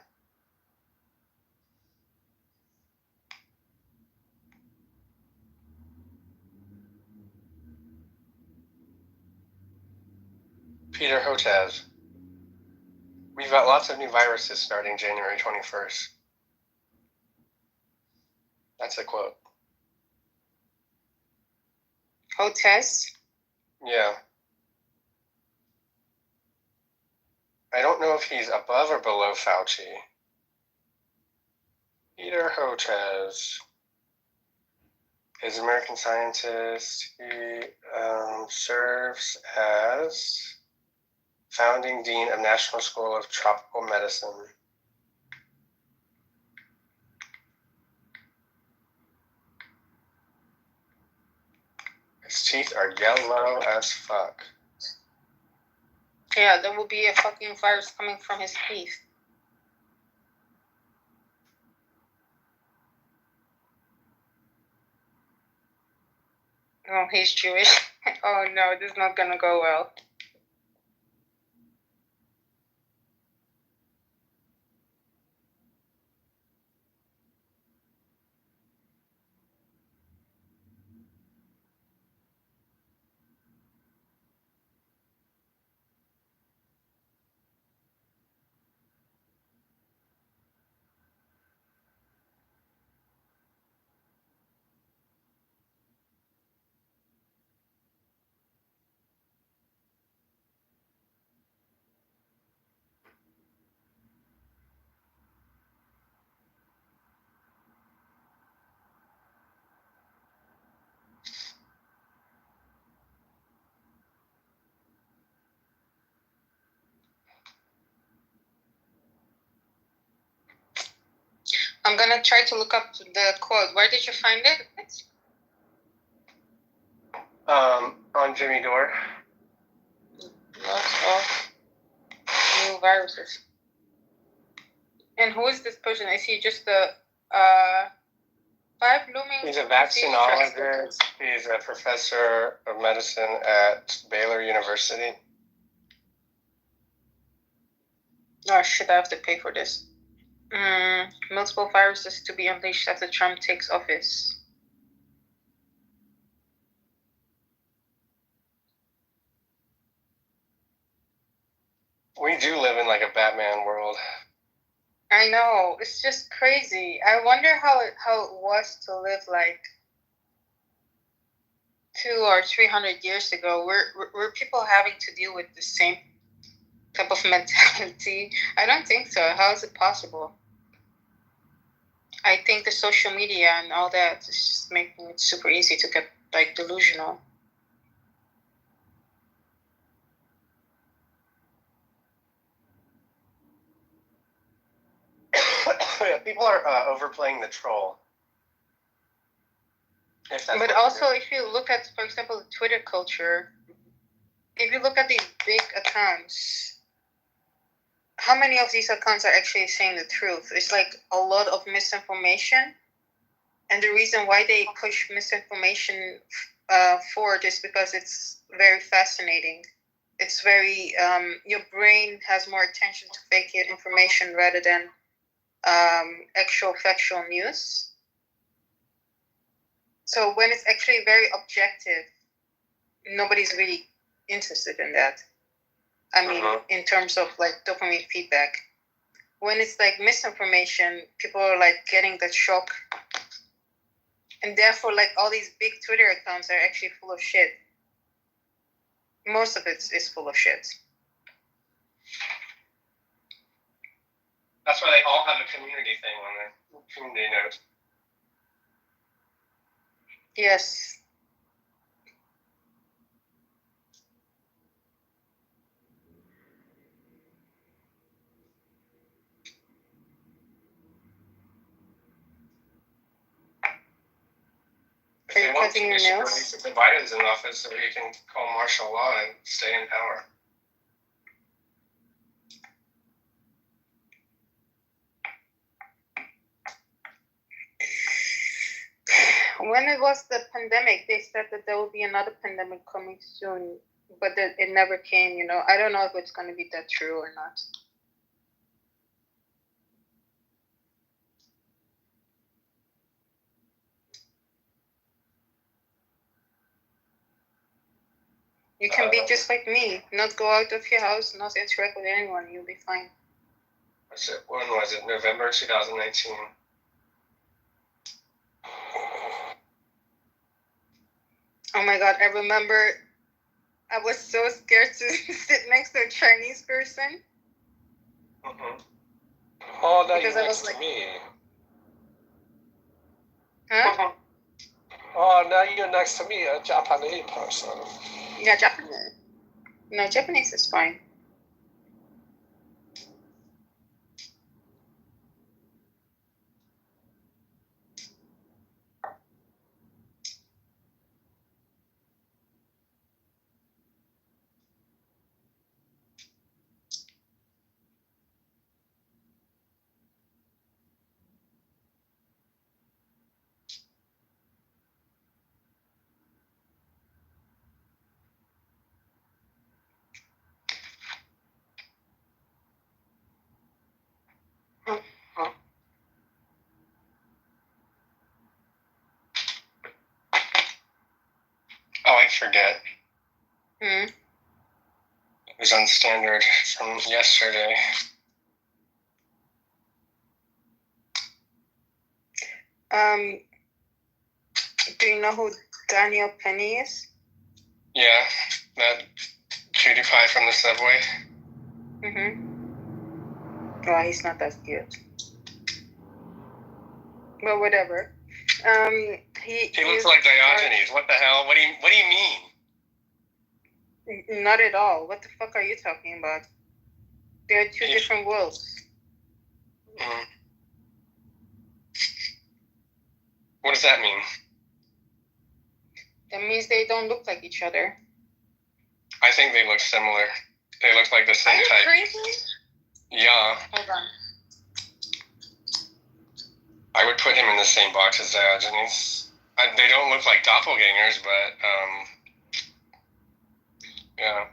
Peter Hotez. We've got lots of new viruses starting January 21st. That's a quote. Hotez? Yeah. I don't know if he's above or below Fauci. Peter Hotez is an American scientist. He serves as founding dean of National School of Tropical Medicine. His teeth are yellow as fuck. Yeah, there will be a fucking virus coming from his teeth. Oh, he's Jewish. Oh no, this is not gonna go well. I'm gonna try to look up the quote. Where did you find it? On Jimmy Dore. Lots of new viruses. And who is this person? I see just the 5 looming. He's a vaccinologist. He's a professor of medicine at Baylor University. Oh shit, I have to pay for this. Multiple viruses to be unleashed after Trump takes office. We do live in like a Batman world. I know, it's just crazy. I wonder how it was to live like 200 or 300 years ago. Were people having to deal with the same type of mentality? I don't think so. How is it possible? I think the social media and all that is just making it super easy to get like delusional. Yeah, people are overplaying the troll. If that's But what also, it if you look at, for example, the Twitter culture, if you look at these big accounts, how many of these accounts are actually saying the truth? It's like a lot of misinformation. And the reason why they push misinformation forward is because it's very fascinating. It's very, your brain has more attention to fake information rather than actual factual news. So when it's actually very objective, nobody's really interested in that. I mean, in terms of like dopamine feedback. When it's like misinformation, people are like getting that shock. And therefore, like all these big Twitter accounts are actually full of shit. Most of it is full of shit. That's why they all have a community thing on their community note. Yes. If Are they you want to, cutting they your should nails? release if Biden's in office so he can call martial law and stay in power. When it was the pandemic, they said that there will be another pandemic coming soon, but that it never came, you know. I don't know if it's going to be that true or not. You can be just like me, not go out of your house, not interact with anyone, you'll be fine. When was it? November 2019. Oh my god, I remember I was so scared to sit next to a Chinese person. Mm-hmm. Oh, now Because you're I next was to like- me. Huh? Oh, now you're next to me, a Japanese person. Yeah, Japanese. No, Japanese is fine. Oh, I forget. Hmm. It was on standard from yesterday. Do you know who Daniel Penny is? Yeah, that cutie pie from the subway. Well, he's not that cute. But whatever. He looks like Diogenes. What the hell? What do you mean? Not at all. What the fuck are you talking about? There are two He- different worlds. Mm. What does that mean? That means they don't look like each other. I think they look similar. They look like the Are same you type. crazy? Yeah, Hold on. I would put him in the same box as Diogenes. They don't look like doppelgangers, but yeah.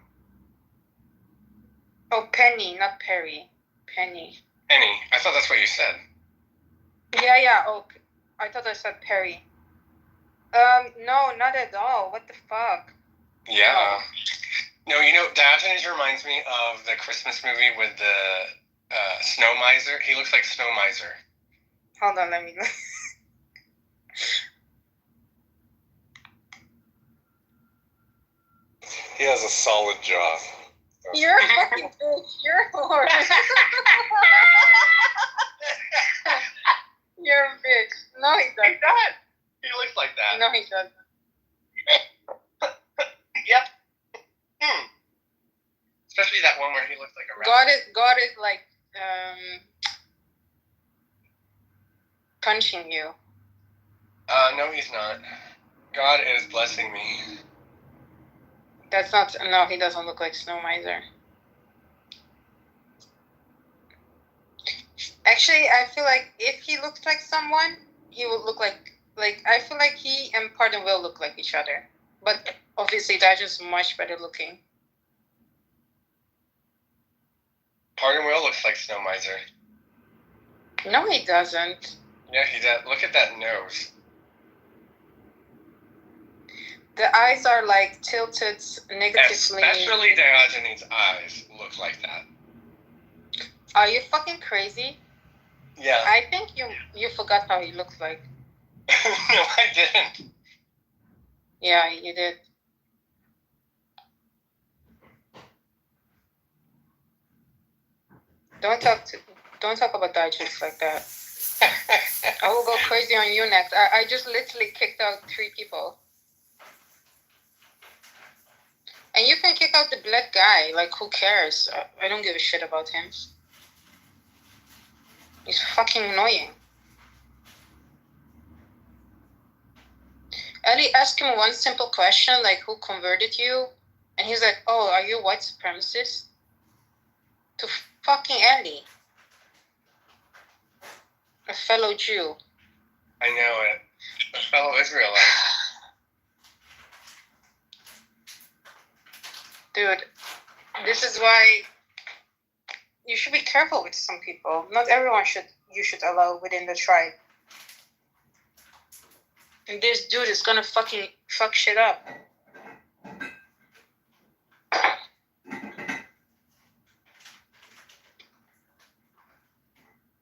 Oh, Penny, not Perry. Penny. Penny. I thought that's what you said. Yeah. Oh, I thought I said Perry. No, not at all. What the fuck? Yeah. No, you know, Diogenes reminds me of the Christmas movie with the Snow Miser. He looks like Snow Miser. Hold on, let me look. He has a solid jaw. You're a fucking bitch. You're a whore. You're a bitch. No, he doesn't. He looks like that. No, he doesn't. Yep. Especially that one where he looks like a rat. God is like punching you. No, he's not. God is blessing me. That's not. No, he doesn't look like Snow Miser. Actually, I feel like if he looked like someone, he would look like I feel like he and Pardon will look like each other. But obviously, they're just much better looking. Pardon Will looks like Snow Miser. No, he doesn't. Yeah, he does. Look at that nose. The eyes are like tilted negatively. Especially Diogenes' eyes look like that. Are you fucking crazy? Yeah. I think you forgot how he looks like. No, I didn't. Yeah, you did. Don't talk about Diogenes like that. I will go crazy on you next. I just literally kicked out 3 people. And you can kick out the black guy. Like, who cares? I don't give a shit about him. He's fucking annoying. Ellie asked him one simple question, like, who converted you? And he's like, oh, are you a white supremacist? To fucking Ellie. A fellow Jew. I know it. A fellow Israelite. Dude, this is why you should be careful with some people. Not everyone you should allow within the tribe. And this dude is gonna fucking fuck shit up.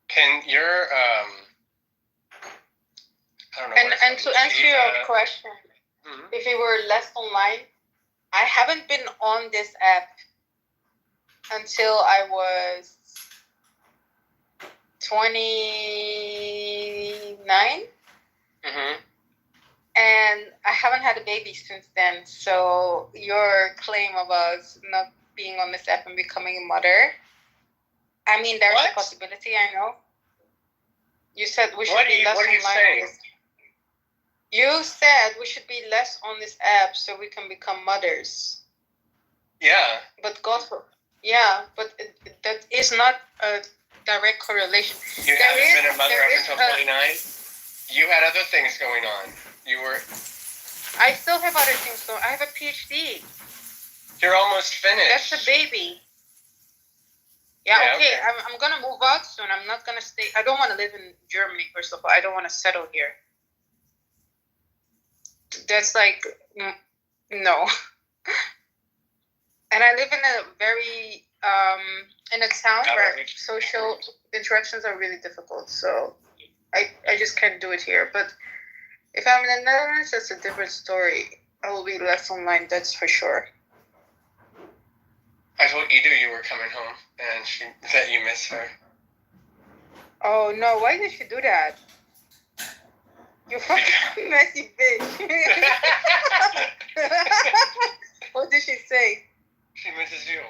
Can your I don't know. And to answer your question, if you were less online, I haven't been on this app until I was 29. And I haven't had a baby since then. So your claim about not being on this app and becoming a mother, I mean, there's a possibility, I know. You said we should be less online on this. You said we should be less on this app so we can become mothers. Yeah. But that is not a direct correlation. You haven't been a mother up until 29? You had other things going on. I still have other things going on. I have a PhD. You're almost finished. That's a baby. Yeah, okay. I'm going to move out soon. I'm not going to stay. I don't want to live in Germany, first of all. I don't want to settle here. That's like, no. And I live in a very, in a town where social interactions are really difficult. So I just can't do it here. But if I'm in the Netherlands, that's a different story. I will be less online, that's for sure. I told Edu you were coming home and that you miss her. Oh no, why did she do that? You fucking messy bitch. What did she say? She misses you.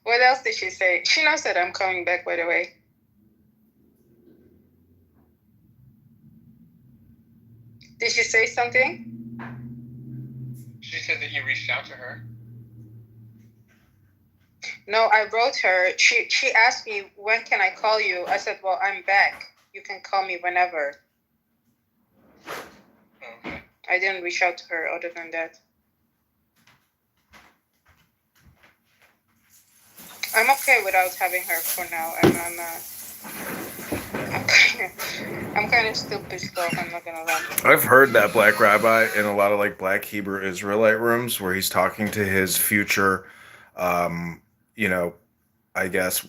What else did she say? She knows that I'm coming back, by the way. Did she say something? She said that you reached out to her. No, I wrote her. She asked me, when can I call you? I said, well, I'm back. You can call me whenever. Okay. I didn't reach out to her other than that. I'm okay without having her for now. I'm kind of still pissed off, I'm not gonna lie. I've heard that black rabbi in a lot of like black Hebrew Israelite rooms where he's talking to his future, I guess,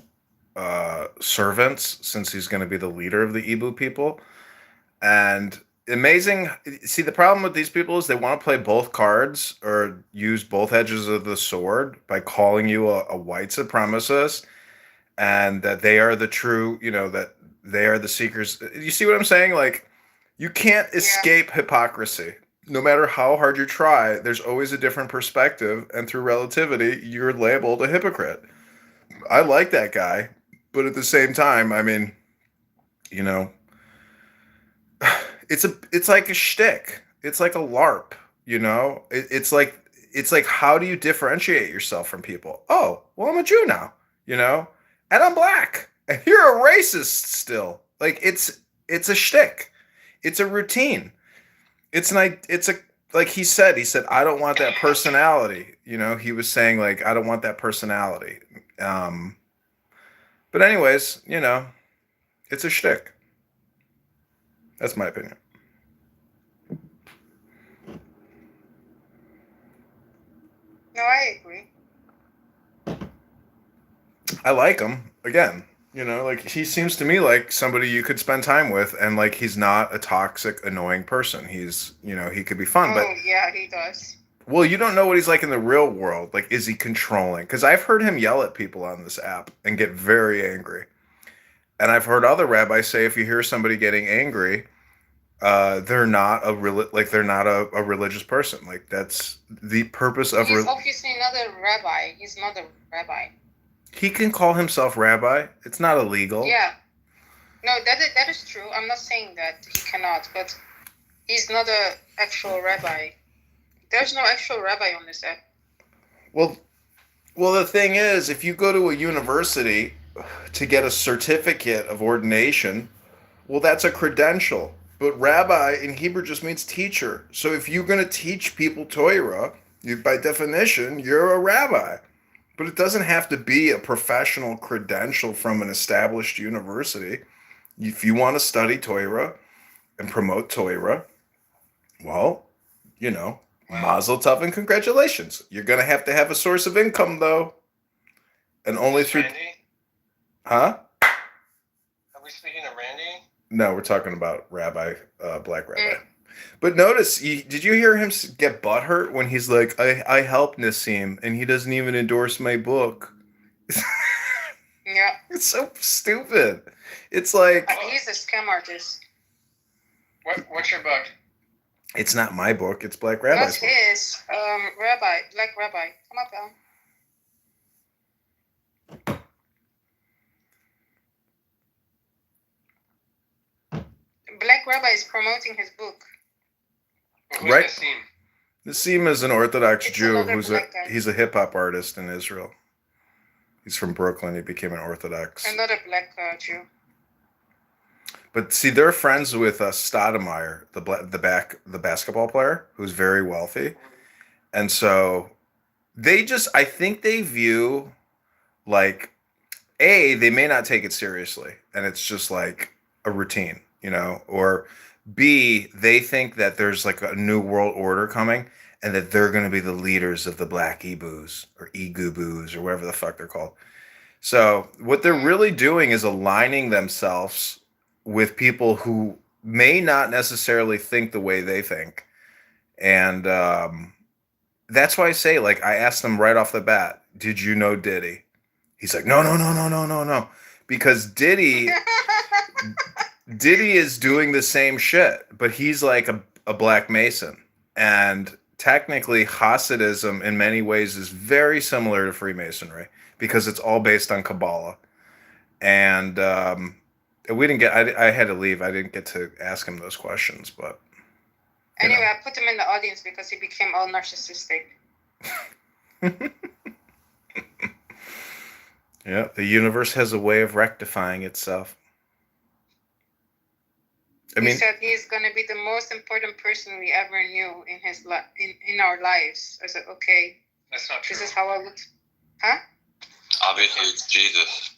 servants, since he's going to be the leader of the Ibu people. And amazing. See, the problem with these people is they want to play both cards or use both edges of the sword by calling you a white supremacist and that they are the true, that they are the seekers. You see what I'm saying? Like, you can't escape hypocrisy. No matter how hard you try, there's always a different perspective. And through relativity, you're labeled a hypocrite. I like that guy. But at the same time, I mean, it's like a shtick. It's like a LARP, you know? It's like how do you differentiate yourself from people? Oh, well, I'm a Jew now, you know? And I'm black. And you're a racist still. Like it's a shtick. It's a routine. It's a like he said, I don't want that personality. You know, he was saying like I don't want that personality. Um but anyways, you know, it's a shtick. That's my opinion. No, I agree. I like him. Again, you know, like he seems to me like somebody you could spend time with, and like he's not a toxic, annoying person. He's, you know, he could be fun, but Oh, yeah, he does. well, you don't know what he's like in the real world. Like, is he controlling? Because I've heard him yell at people on this app and get very angry. And I've heard other rabbis say if you hear somebody getting angry, they're not they're not a religious person. Like that's the purpose of. He's obviously not a rabbi. He's not a rabbi. He can call himself rabbi. It's not illegal. Yeah. No, that is true. I'm not saying that he cannot, but he's not a actual rabbi. There's no actual rabbi on this app. Well, the thing is, if you go to a university to get a certificate of ordination, well, that's a credential. But rabbi in Hebrew just means teacher. So if you're going to teach people Torah, by definition, you're a rabbi. But it doesn't have to be a professional credential from an established university. If you want to study Torah and promote Torah, well, you know, mazel tov and congratulations. You're going to have a source of income, though. And only through... Randy? Huh? Are we speaking of Randy? No, we're talking about Rabbi, Black Rabbi. But notice, did you hear him get butthurt when he's like, I helped Nassim, and he doesn't even endorse my book? Yeah. It's so stupid. It's like... He's a scam artist. What's your book? It's not my book. It's Black Rabbi's That's book. his. Black Rabbi. Come up, Al. Black Rabbi is promoting his book. Who's Right. Nassim? Nassim is an Orthodox It's Jew another black guy. he's a hip hop artist in Israel. He's from Brooklyn. He became an Orthodox. Another black Jew. But see, they're friends with Stoudemire, the basketball player, who's very wealthy, and so I think they view like they may not take it seriously, and it's just like a routine, you know, or B, they think that there's like a new world order coming, and that they're going to be the leaders of the Black Ebus or Egubus or whatever the fuck they're called. So what they're really doing is aligning themselves with people who may not necessarily think the way they think. And that's why I say, like, I asked them right off the bat, did you know Diddy? He's like, no. Because Diddy is doing the same shit, but he's like a Black Mason. And technically, Hasidism in many ways is very similar to Freemasonry because it's all based on Kabbalah. And we didn't get, I had to leave. I didn't get to ask him those questions, but. Anyway, I put him in the audience because he became all narcissistic. Yeah, the universe has a way of rectifying itself. He said he's going to be the most important person we ever knew in his in our lives. I said, okay. That's not true. This is how I look. Huh? Obviously, it's Jesus.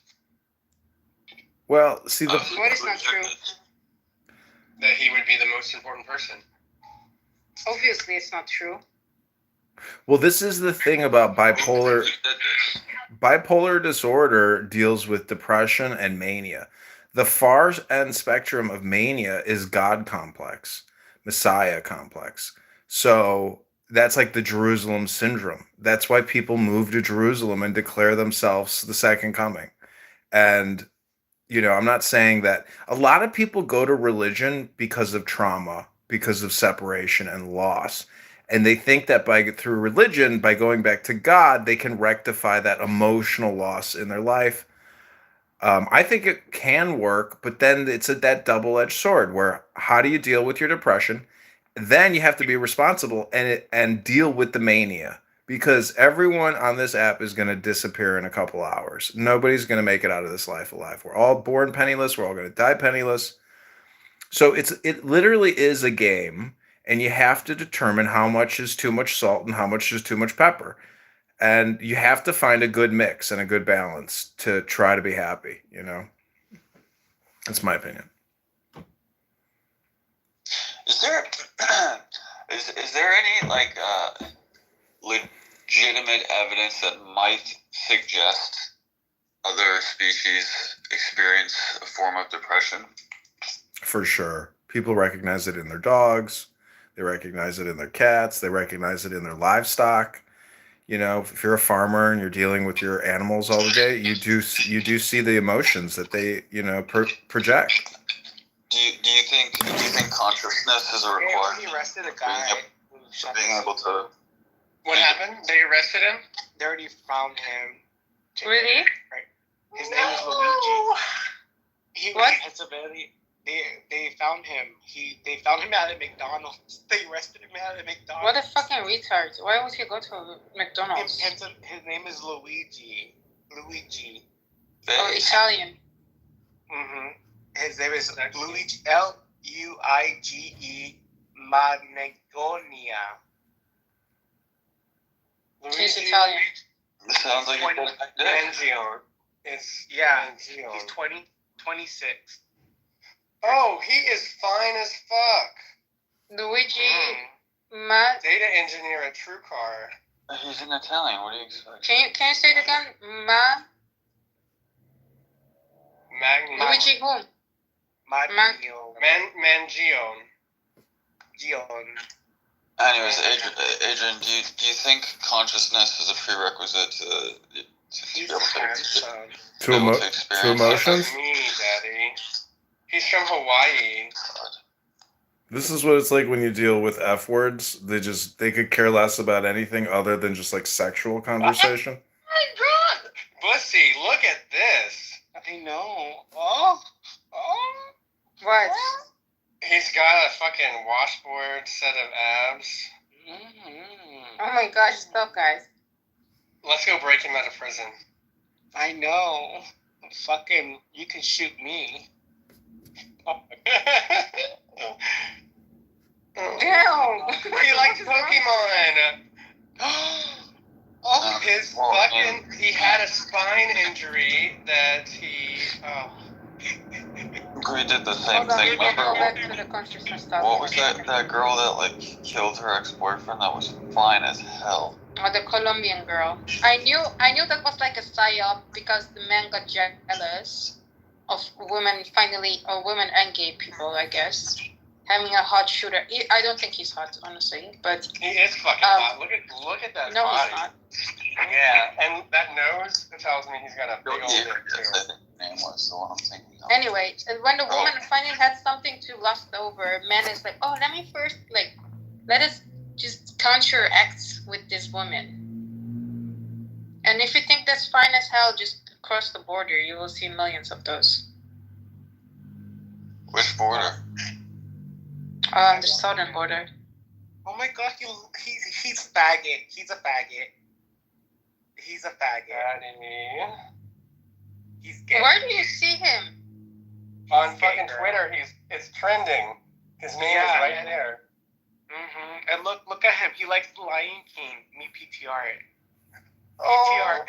Well, see, What is not true? That he would be the most important person. Obviously, it's not true. Well, this is the thing about bipolar. Who said this? Bipolar disorder deals with depression and mania. The far end spectrum of mania is God complex, Messiah complex. So that's like the Jerusalem syndrome. That's why people move to Jerusalem and declare themselves the second coming. And, you know, I'm not saying that a lot of people go to religion because of trauma, because of separation and loss. And they think that through religion, by going back to God, they can rectify that emotional loss in their life. I think it can work, but then it's that double-edged sword where how do you deal with your depression? Then you have to be responsible and deal with the mania because everyone on this app is going to disappear in a couple hours. Nobody's going to make it out of this life alive. We're all born penniless. We're all going to die penniless. So it literally is a game, and you have to determine how much is too much salt and how much is too much pepper. And you have to find a good mix and a good balance to try to be happy, you know? That's my opinion. Is there is there any like legitimate evidence that might suggest other species experience a form of depression? For sure. People recognize it in their dogs. They recognize it in their cats. They recognize it in their livestock. You know, if you're a farmer and you're dealing with your animals all the day, you do see the emotions that they, you know, project. Do you think consciousness is a requirement? They arrested a guy who shot Being able to. What happened? They arrested him? They already found him. Really? Right. His name is Luigi. What? He has ability. They found him. They found him at a McDonald's. They arrested him at a McDonald's. What a fucking retard. Why would he go to McDonald's? His name is Luigi. Luigi. Oh, Italian. Mm-hmm. His name is Luigi. Luige Magnolia. He's Italian. This sounds like a Mangione. It's Mangione. He's 26. Oh, he is fine as fuck. Luigi Ma. Data engineer at TrueCar. He's an Italian. What do you expect? Can you say it again? Luigi who? Mangione. Anyways, Adrian, do you think consciousness is a prerequisite to be able to handsome. To emotions? That's me, Daddy. He's from Hawaii. This is what it's like when you deal with F words. They could care less about anything other than just like sexual conversation. Oh my god! Bussy, look at this. I know. Oh. What? He's got a fucking washboard set of abs. Mm-hmm. Oh my gosh, stop, guys. Let's go break him out of prison. I know. Fucking, you can shoot me. Damn. He likes Pokemon. Oh, he had a spine injury that he. We did the same Hold on, thing. we can go Remember back to the consciousness stuff. what was that girl that like killed her ex-boyfriend? That was fine as hell. Oh, the Colombian girl. I knew that was like a psyop because the man got jealous of women women and gay people, I guess, having a hot shooter. I don't think he's hot, honestly, but He is fucking hot. Look at that no, body. he's not. Yeah, and that nose tells me he's got a big old dick I too. think the name was the one I'm thinking of. Anyway, when the woman finally had something to lust over, man is like, oh, let me first, like, let us just counteract with this woman. And if you think that's fine as hell, just cross the border. You will see millions of those. Which border? The southern border. Oh my god, he's a faggot. He's a faggot. He's a faggot. Daddy. He's gay. Where do you see him? On fucking Twitter, it's trending. His name is right there. Mm-hmm. And look at him. He likes the Lion King. Me PTR it. Oh.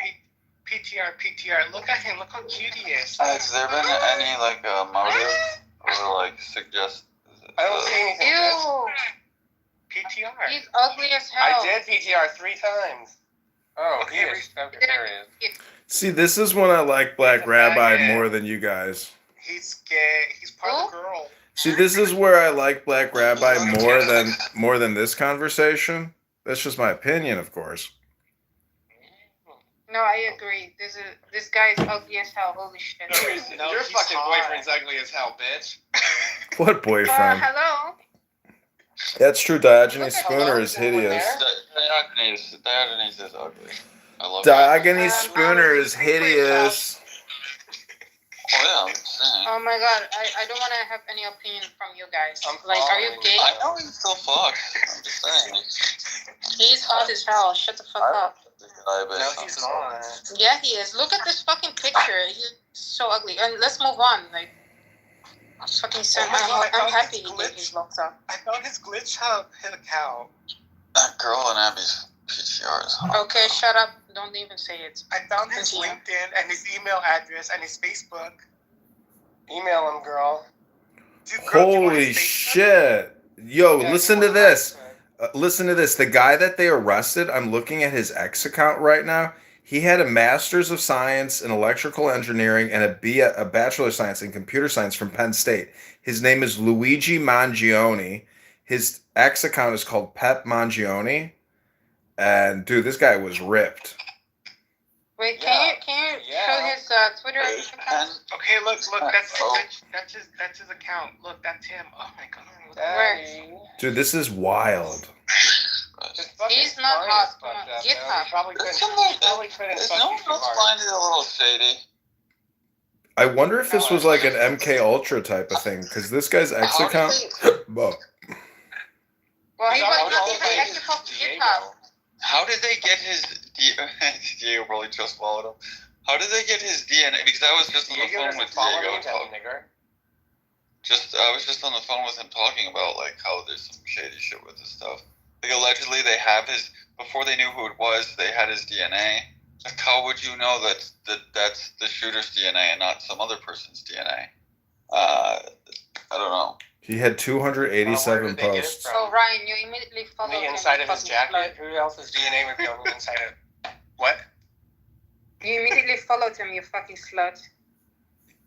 PTR. Look at him. Look how cute he is. Has there been any like motive or like suggest? I don't see anything. Ew. PTR. He's ugly as hell. I did PTR 3 times. Oh, Okay, he is. Okay, there he is. See, this is when I like Black Rabbi more than you guys. He's gay. He's part of the girl. See, this is where I like Black Rabbi more than this conversation. That's just my opinion, of course. No, I agree. This guy is ugly as hell. Holy shit. No, Your he's fucking hot. boyfriend's ugly as hell, bitch. What boyfriend? Hello. That's true. Diogenes Spooner is hideous. Diogenes is ugly. I love Diogenes Spooner is hideous. Oh yeah, I'm saying. Oh my god, I don't want to have any opinion from you guys. I'm Like, are you following. gay? I know he's still fucked. I'm just saying. He's hot as hell. Shut the fuck up. No, he's not. Yeah, he is. Look at this fucking picture. He's so ugly. And let's move on. Like, I'm fucking sad. Oh my God, I I'm found happy his he glitch. he's locked up. I found his glitch how hit a cow. That girl in Abby's PTR is hot. Okay, shut up. Don't even say it. I found his Continue. LinkedIn and his email address and his Facebook. Email him, girl. Dude, girl, do you want Holy his Facebook? shit. Yo, Yeah, listen to this. Listen to this. The guy that they arrested, I'm looking at his X account right now. He had a master's of science in electrical engineering and a bachelor of science in computer science from Penn State. His name is Luigi Mangione. His X account is called Pep Mangione. And dude, this guy was ripped. Wait, Yeah. can you Yeah. show his Twitter account? Okay, look, Oh. that's his account. Look, that's him. Oh my God. Daddy. Dude, this is wild. His fucking He's not story hot. is fucked up, Get though. hot. He probably There's couldn't. some He probably couldn't Is fuck no you one too else hard. finding it a little shady? I wonder if this was like an MK Ultra type of thing, because this guy's X How did account. they- Whoa. Well, he He's was all not the even way actually called Diego. GitHub. How did they get his Diego probably just followed him. How did they get his DNA? Because I was just on the Diego phone doesn't with follow Diego me, that talking. nigger. I was just on the phone with him talking about like how there's some shady shit with his stuff. Like allegedly they have his before they knew who it was, they had his DNA. Like how would you know that that's the shooter's DNA and not some other person's DNA? I don't know. He had Where 287 did they get it posts. from? So Ryan, you immediately On followed the him. inside of his fucking jacket? slut. Who else's DNA would be on the inside of what? You immediately followed him, you fucking slut.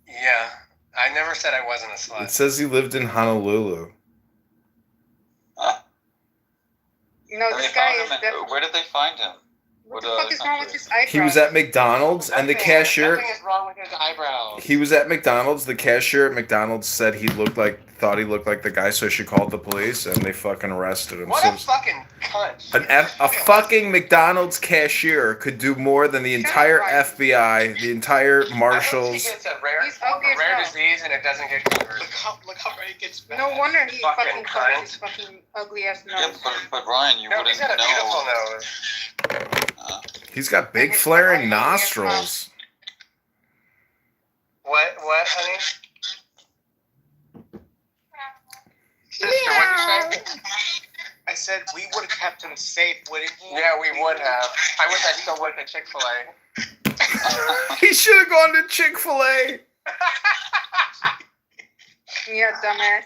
Yeah. I never said I wasn't a It slut. says he lived in Honolulu. You know, And this they guy found is him. definitely. Where did they find him? What the What, fuck is wrong with country? his eyebrows? He was at McDonald's, and the cashier. Nothing is wrong with his eyebrows. He was at McDonald's. The cashier at McDonald's said thought he looked like the guy, so she called the police, and they fucking arrested him. What So a fucking cunt. a fucking McDonald's cashier could do more than the entire FBI, the entire I think marshals. she gets a rare, He's ugly as rare hell. disease and it doesn't get covered. Look how Ray gets back. No wonder he Fucking fucking covers cunt. his fucking ugly ass Yeah, nose. but Ryan, you No, wouldn't he's got a beautiful know. nose. He's got big flaring nostrils. What, honey? Sister, what'd you say? I said we would have kept him safe, wouldn't he? Yeah, we would have. I wish I still worked at Chick-fil-A. He should have gone to Chick-fil-A. Yeah, dumbass.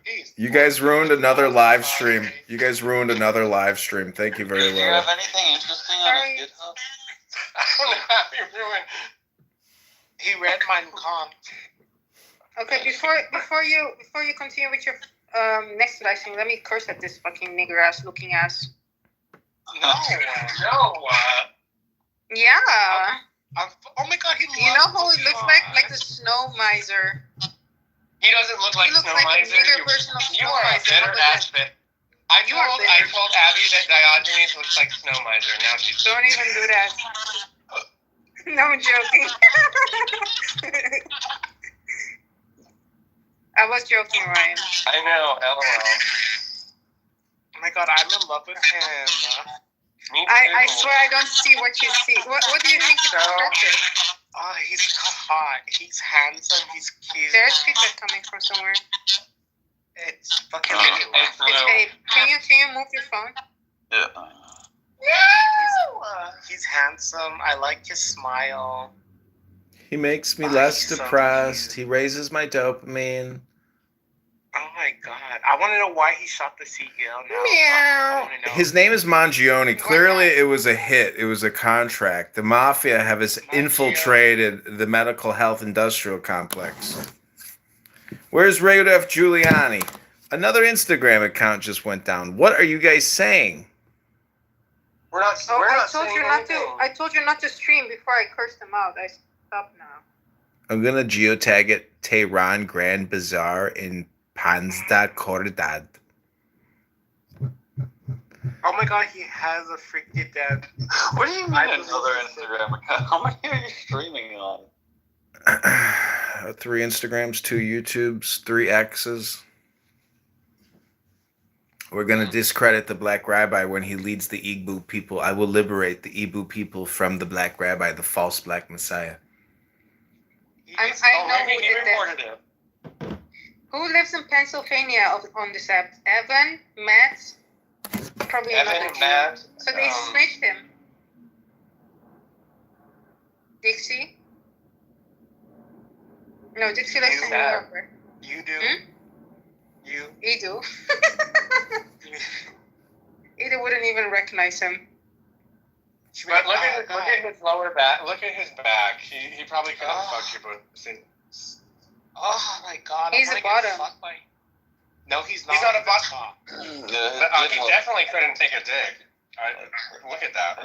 Jeez. You guys ruined another live stream. You guys ruined another live stream. Thank you very Do you have much. anything interesting on Sorry. his GitHub? I don't know how you ruined. He read Mein Kampf. Okay, before you continue with your next live stream, let me curse at this fucking nigger ass looking ass. No. No, Yeah. Oh my God, he You know who he looks like? Like the snow miser. he doesn't look like He looks Snow like a Miser. nigger version of You Snow are a Miser. bitter Look at ass bitch. I You are told bitter. Abby that Diogenes looks like Snow Miser. Now she's Don't even do that. No, I'm joking. I was joking, Ryan. I know, LOL. Oh my God, I'm in love with him. Me too. I swear I don't see what you see. What do you think is So- attractive? Oh, he's hot. He's handsome. He's cute. There's pizza coming from somewhere. It's fucking It's Abe. It's Lou. Abe. Can you move your phone? Yeah. He's handsome. I like his smile. He makes me Oh, less he's so depressed. cute. He raises my dopamine. Oh my God. I want to know why he shot the seagull now. Meow. I wanna know. His name is Mangione. Clearly, it was a hit. It was a contract. The mafia have infiltrated the medical health industrial complex. Where's Rudolph Giuliani? Another Instagram account just went down. What are you guys saying? We're not. Oh, we're I not told saying you not to. anything. I told you not to stream before I cursed him out. I stopped now. I'm gonna geotag it Tehran Grand Bazaar in Panzda Khordad. Oh my God, he has a freaking dead. What do you mean I believe another so. Instagram account? How many are you streaming on? 3 Instagrams, 2 YouTubes, 3 X's. We're gonna discredit the Black Rabbi when he leads the Igbo people. I will liberate the Igbo people from the Black Rabbi, the false Black Messiah. I know who did that. Who lives in Pennsylvania on this app? Evan, Matt, probably Evan, another Matt. So they switched him. Dixie? No, Dixie lives in New York. Right? You do. You. Edu. Edu wouldn't even recognize him. But look at his lower back. Look at his back. He probably could have fucked you both. Oh my god. He's a bottom. No, he's not. He's not a bottom. Yeah, He definitely couldn't take a dig. Look at that.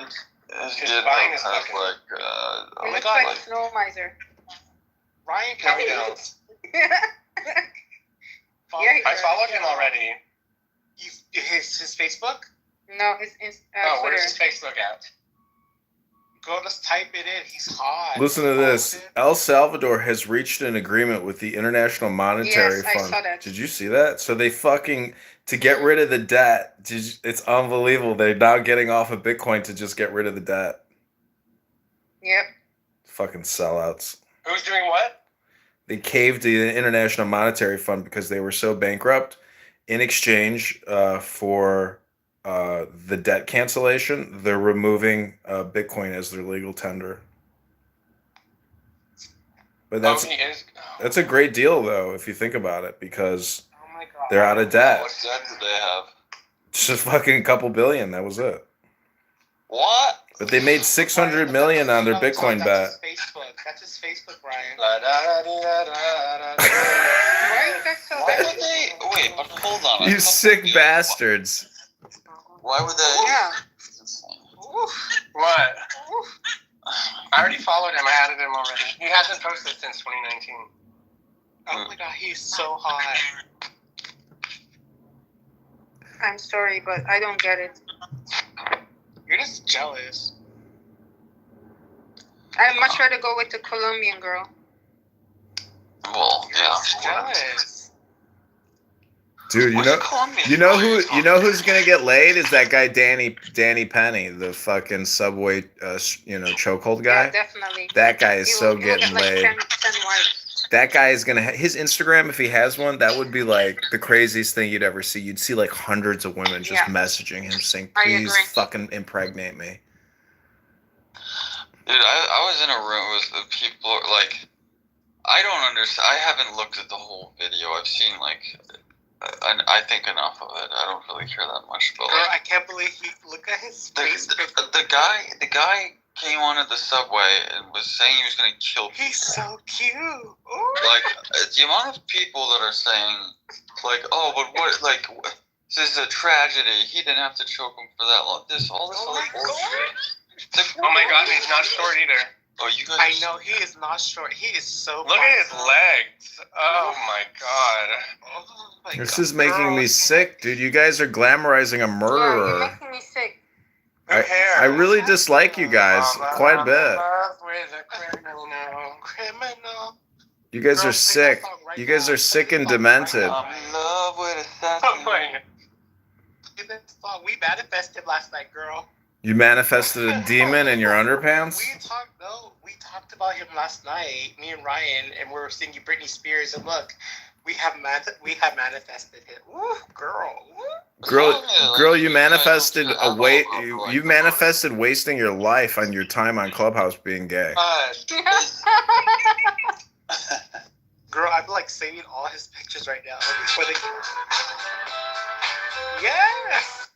his His did spine is have fucking- like He looks God, like like- a snow miser. Ryan No, he Campbell. don't. Yeah, he I followed him already. His Facebook? No, his Oh, Twitter. where's his Facebook at? Go, let's type it in. He's hot. Listen to this. El Salvador has reached an agreement with the International Monetary Yes, I Fund. saw that. Did you see that? So they to get rid of the debt. It's unbelievable. They're now getting off of Bitcoin to just get rid of the debt. Yep. Fucking sellouts. Who's doing what? They caved to the International Monetary Fund because they were so bankrupt. In exchange for the debt cancellation, they're removing Bitcoin as their legal tender. But that's a great deal, though, if you think about it, because Oh my god. they're out of debt. what debt do they have? Just fucking a couple billion. That was it. What? But they made 600 million on their Bitcoin bet. That's his Facebook. That's his Facebook, Ryan. Why is that so Why bad? would they? Wait, but hold on. You sick bastards. Why would they? Yeah. What? I already followed him. I added him already. He hasn't posted since 2019. Oh my god, he's so hot. I'm sorry, but I don't get it. You're just jealous. I'd much rather go with the Colombian girl. Well, yeah. Jealous. Dude, you know who's gonna get laid is that guy Danny Penny, the fucking Subway chokehold guy. Yeah, definitely. That guy is He so will get getting like laid. 10 wives. That guy is gonna his Instagram, if he has one, that would be like the craziest thing you'd ever see. You'd see like hundreds of women just Yeah. messaging him saying, I "Please agree. fucking impregnate me." Dude, I was in a room with people like, I don't understand. I haven't looked at the whole video. I've seen I think enough of it. I don't really care that much. But Girl, I can't believe look at his face. the guy came on at the subway and was saying he was gonna kill people. He's so cute. Ooh. Like the amount of people that are saying, like, oh, but what, like, this is a tragedy. He didn't have to choke him for that long. All this Oh other my bullshit. It's like, Oh my god, he's not short either. oh, you guys. I know he is not short. He is so. Look at his buff. legs. Oh my god. Oh my This God. is making Girl, me sick, dude. You guys are glamorizing a Yeah, you're murderer. making me sick. Good hair. I really dislike you guys quite a bit. With a Criminal. You guys Girl, are sing sick. that song right You guys now. are Sing sick that and song right demented. now. I'm in love with Oh assassin. my. Sing that song. We manifested last night, girl. You manifested a demon in your underpants? We talked about him last night, me and Ryan, and we were singing Britney Spears. And look, we have manifested him. Ooh, girl. Ooh. Girl, you manifested you manifested wasting your life on your time on Clubhouse being gay. Girl, I'm like saving all his pictures right now for the. Yes.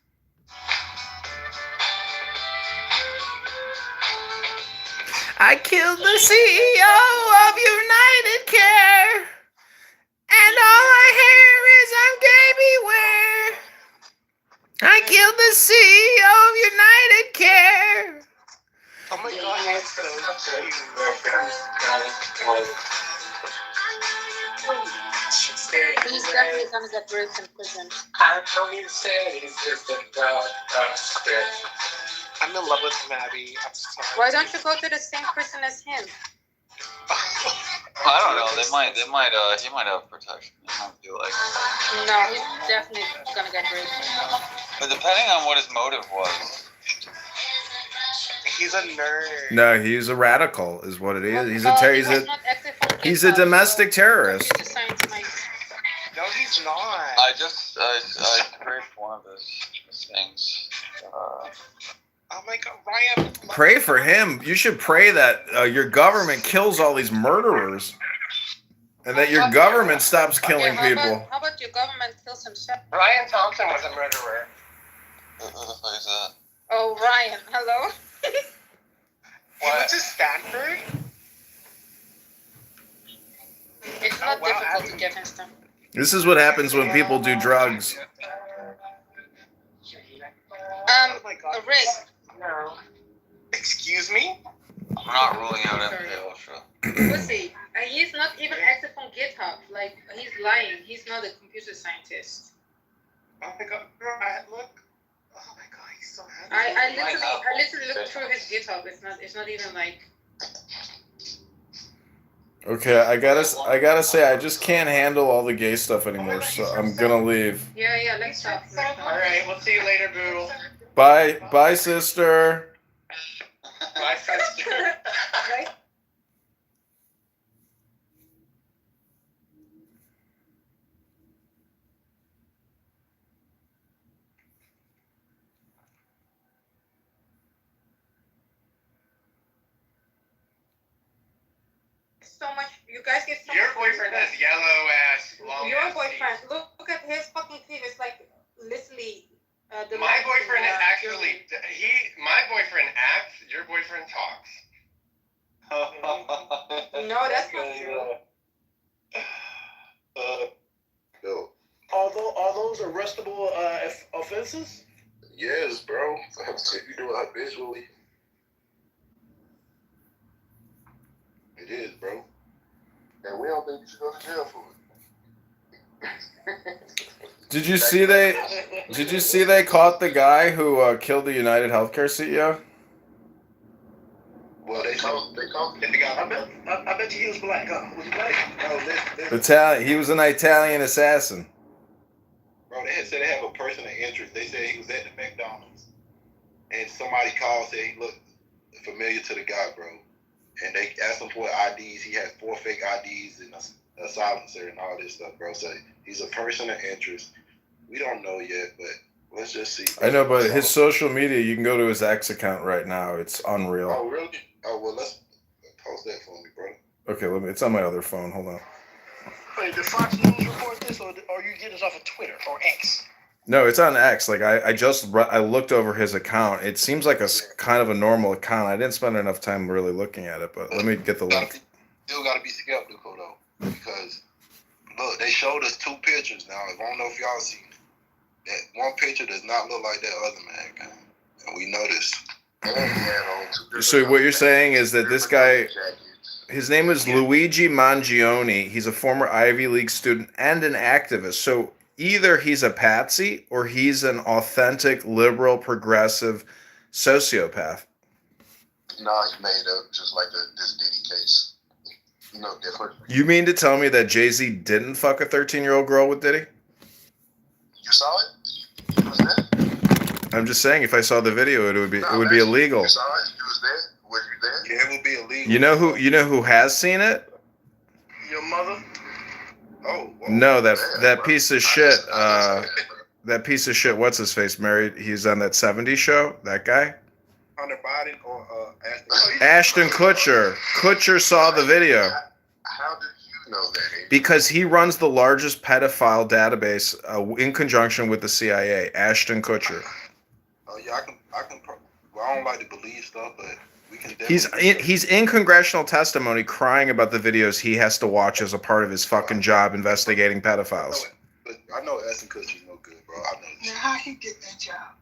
I killed the CEO of United Care, and all I hear is I'm gay beware. I killed the CEO of United Care. Oh my god, he's so cute. He's definitely gonna get bruised in prison. I'm in love with him, Abby. I'm sorry. Why don't you go to the same prison as him? I don't know. He might have protection. He might be like. No, he's definitely gonna get raped. But depending on what his motive was. He's a nerd. No, he's a radical, is what it is. He's No, a he was not active on he's a GitHub, domestic so terrorist. computer science might. No, he's not. I prayed for one of his things. Oh my God, Ryan. Pray for him. You should pray that your government kills all these murderers, and that your government stops killing people. How about your government kills himself? Ryan Thompson was a murderer. Who the fuck is that? Oh, Ryan, hello. He went to Stanford? It's not difficult to get him stuff. This is what happens when people do drugs. Oh my God. Rick. No. Excuse me? I'm not ruling out MK Ultra. Pussy. He's not even active on GitHub. Like, he's lying. He's not a computer scientist. Oh my God, Ryan, look. Oh my God, he's so happy. I literally looked through his GitHub. It's not even like. Okay, I gotta say, I just can't handle all the gay stuff anymore, so I'm gonna leave. Yeah, let's stop. Alright, we'll see you later, boo. Bye, sister. Bye, sister. Right? So much. You guys get so Your much. boyfriend has yellow ass, long Your ass boyfriend. teeth. Look at his fucking teeth. It's like literally. My boyfriend is actually my boifriend acts, your boyfriend talks. No, that's not true. Yo, Are those arrestable offenses? yes, bro. If you do it habitually, it is, bro. And we don't think you should go to jail for it. Did you see they caught the guy who killed the United Healthcare CEO? Well, they caught the guy. I bet you he was black. Was he black? No, Italian. He was an Italian assassin. Bro, they had said they have a person of interest. They said he was at the McDonald's, and somebody called, said he looked familiar to the guy, bro. And they asked him for IDs. He had 4 fake IDs and a silencer and all this stuff, bro. So he's a person of interest. We don't know yet, but let's just see. I know, but his social media, you can go to his X account right now. It's unreal. Oh, really? Oh, well, let's post that for me, bro. Okay, it's on my other phone. Hold on. Wait, did Fox News report this, or you get this off of Twitter or X? No, it's on X. Like I looked over his account. It seems like a kind of a normal account. I didn't spend enough time really looking at it, but let me get the link. Still got to be skeptical though, because look, they showed us 2 pictures now. I don't know if y'all seen it. That one picture does not look like that other man, and we noticed. So what you're saying is that this guy, his name is Luigi Mangione. He's a former Ivy League student and an activist. So either he's a patsy or he's an authentic liberal progressive sociopath. No, he made up just like this Diddy case. No different. You mean to tell me that Jay-Z didn't fuck a 13-year-old girl with Diddy? You saw it? You was there? I'm just saying, if I saw the video, it would be illegal. You saw it? You was there? Were you there? Yeah, it would be illegal. You know who has seen it? Your mother? Oh, well, No, that piece of shit. That piece of shit. What's his face? Married. He's on that '70s show. That guy. Hunter Biden or Ashton Kutcher. Kutcher saw the video. How did you know that? Because he runs the largest pedophile database in conjunction with the CIA. Ashton Kutcher. Oh yeah, I can. Well, I don't like to believe stuff, but we can. He's in congressional testimony crying about the videos he has to watch as a part of his fucking job investigating pedophiles. But I know Ashton Kutcher's no good, bro. I know this. Now, how he get that job?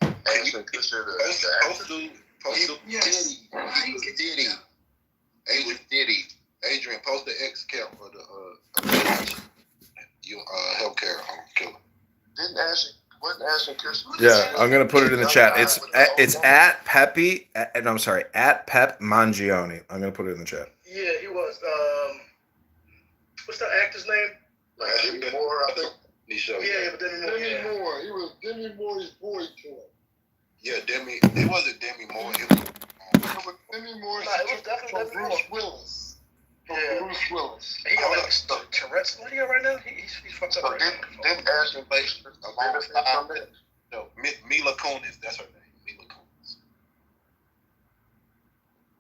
Ashton Kutcher, Adrian, post the X account for the healthcare killer. Didn't Ashton? Wasn't Ashton Kutcher? Yeah, I'm gonna put it in the chat. It's at Pepe. No, I'm sorry, at Pep Mangione. I'm gonna put it in the chat. Yeah, he was. What's that actor's name? Like Demi Moore, I think. Yeah, but Demi Moore. Demi Moore. He was Demi Moore's boy toy. Yeah, Demi. It wasn't Demi Moore. It was Demi Moore. Nah, it was definitely Demi Bruce Moore. Willis. Yeah. Bruce Willis. He got like Tourette's. What do you got right now? He's fucked up So right didn't now. Ashton Kutcher benefit from that? no Mila Kunis. That's her name. Mila Kunis.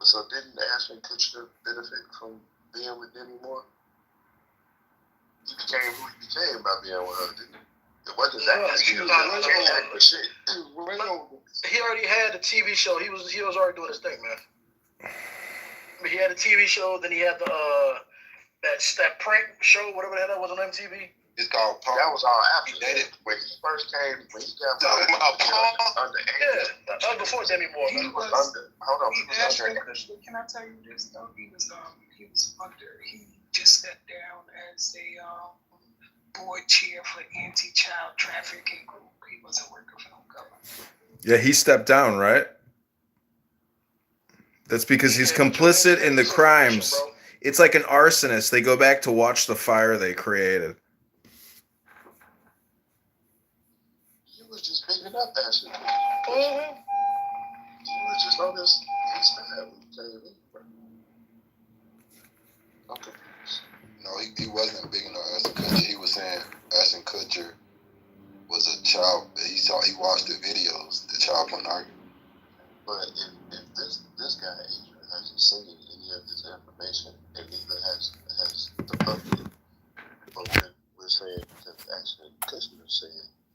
So didn't Ashton Kutcher benefit from being with Demi Moore? He became who he became by being with her, didn't he? It wasn't that. He was acting shit. He already had a TV show. He was already doing his thing, man. But he had a TV show. Then he had the that prank show, whatever the hell that was on MTV. It's called Paul. That was all after. He dated When he first came, when he got Talking about Paul? underage. Yeah, that was before Demi Moore. He Man. was under. Hold on, he was Ashton under. Kutcher, can I tell you this though? He was under. He just stepped down as a board chair for anti-child trafficking group. He wasn't working for no government. Yeah, he stepped down, right? That's because he's complicit in the crimes. It's like an arsonist. They go back to watch the fire they created. He was just picking up Ashton Kutcher. He was just on his side when he came in. Okay. No, he wasn't big enough. Ashton Kutcher. He was saying Ashton Kutcher was a child. He watched the videos, the child pornography. But if this guy Adrian hasn't seen it